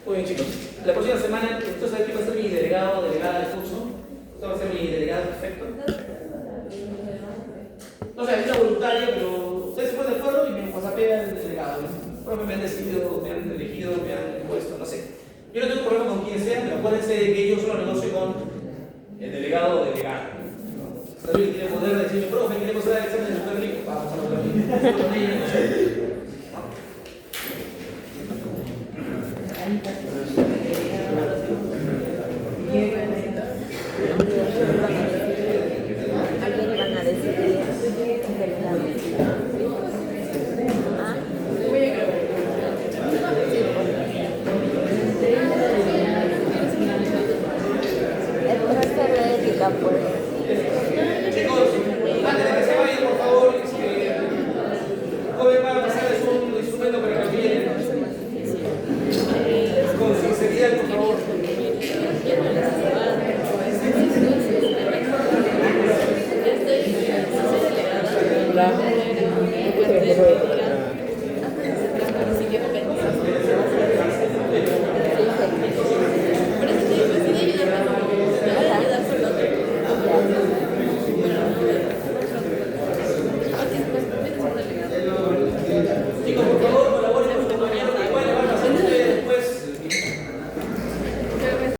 Muy bien, chicos. La próxima semana, ¿usted sabe quién va a ser mi delegado o delegada del curso? ¿Usted va a ser mi delegado perfecto? No sé, es una voluntaria, pero ustedes se ponen de acuerdo y me whatsappean el delegado. Profe, me han decidido, me han elegido, me han puesto, no sé. Yo no tengo problema con quien sea, pero acuérdense de que yo solo negocio con el delegado o delegada. También tiene poder de decirme, profe, queremos dar el examen de super rico. Vamos a hablar con ella, no sé.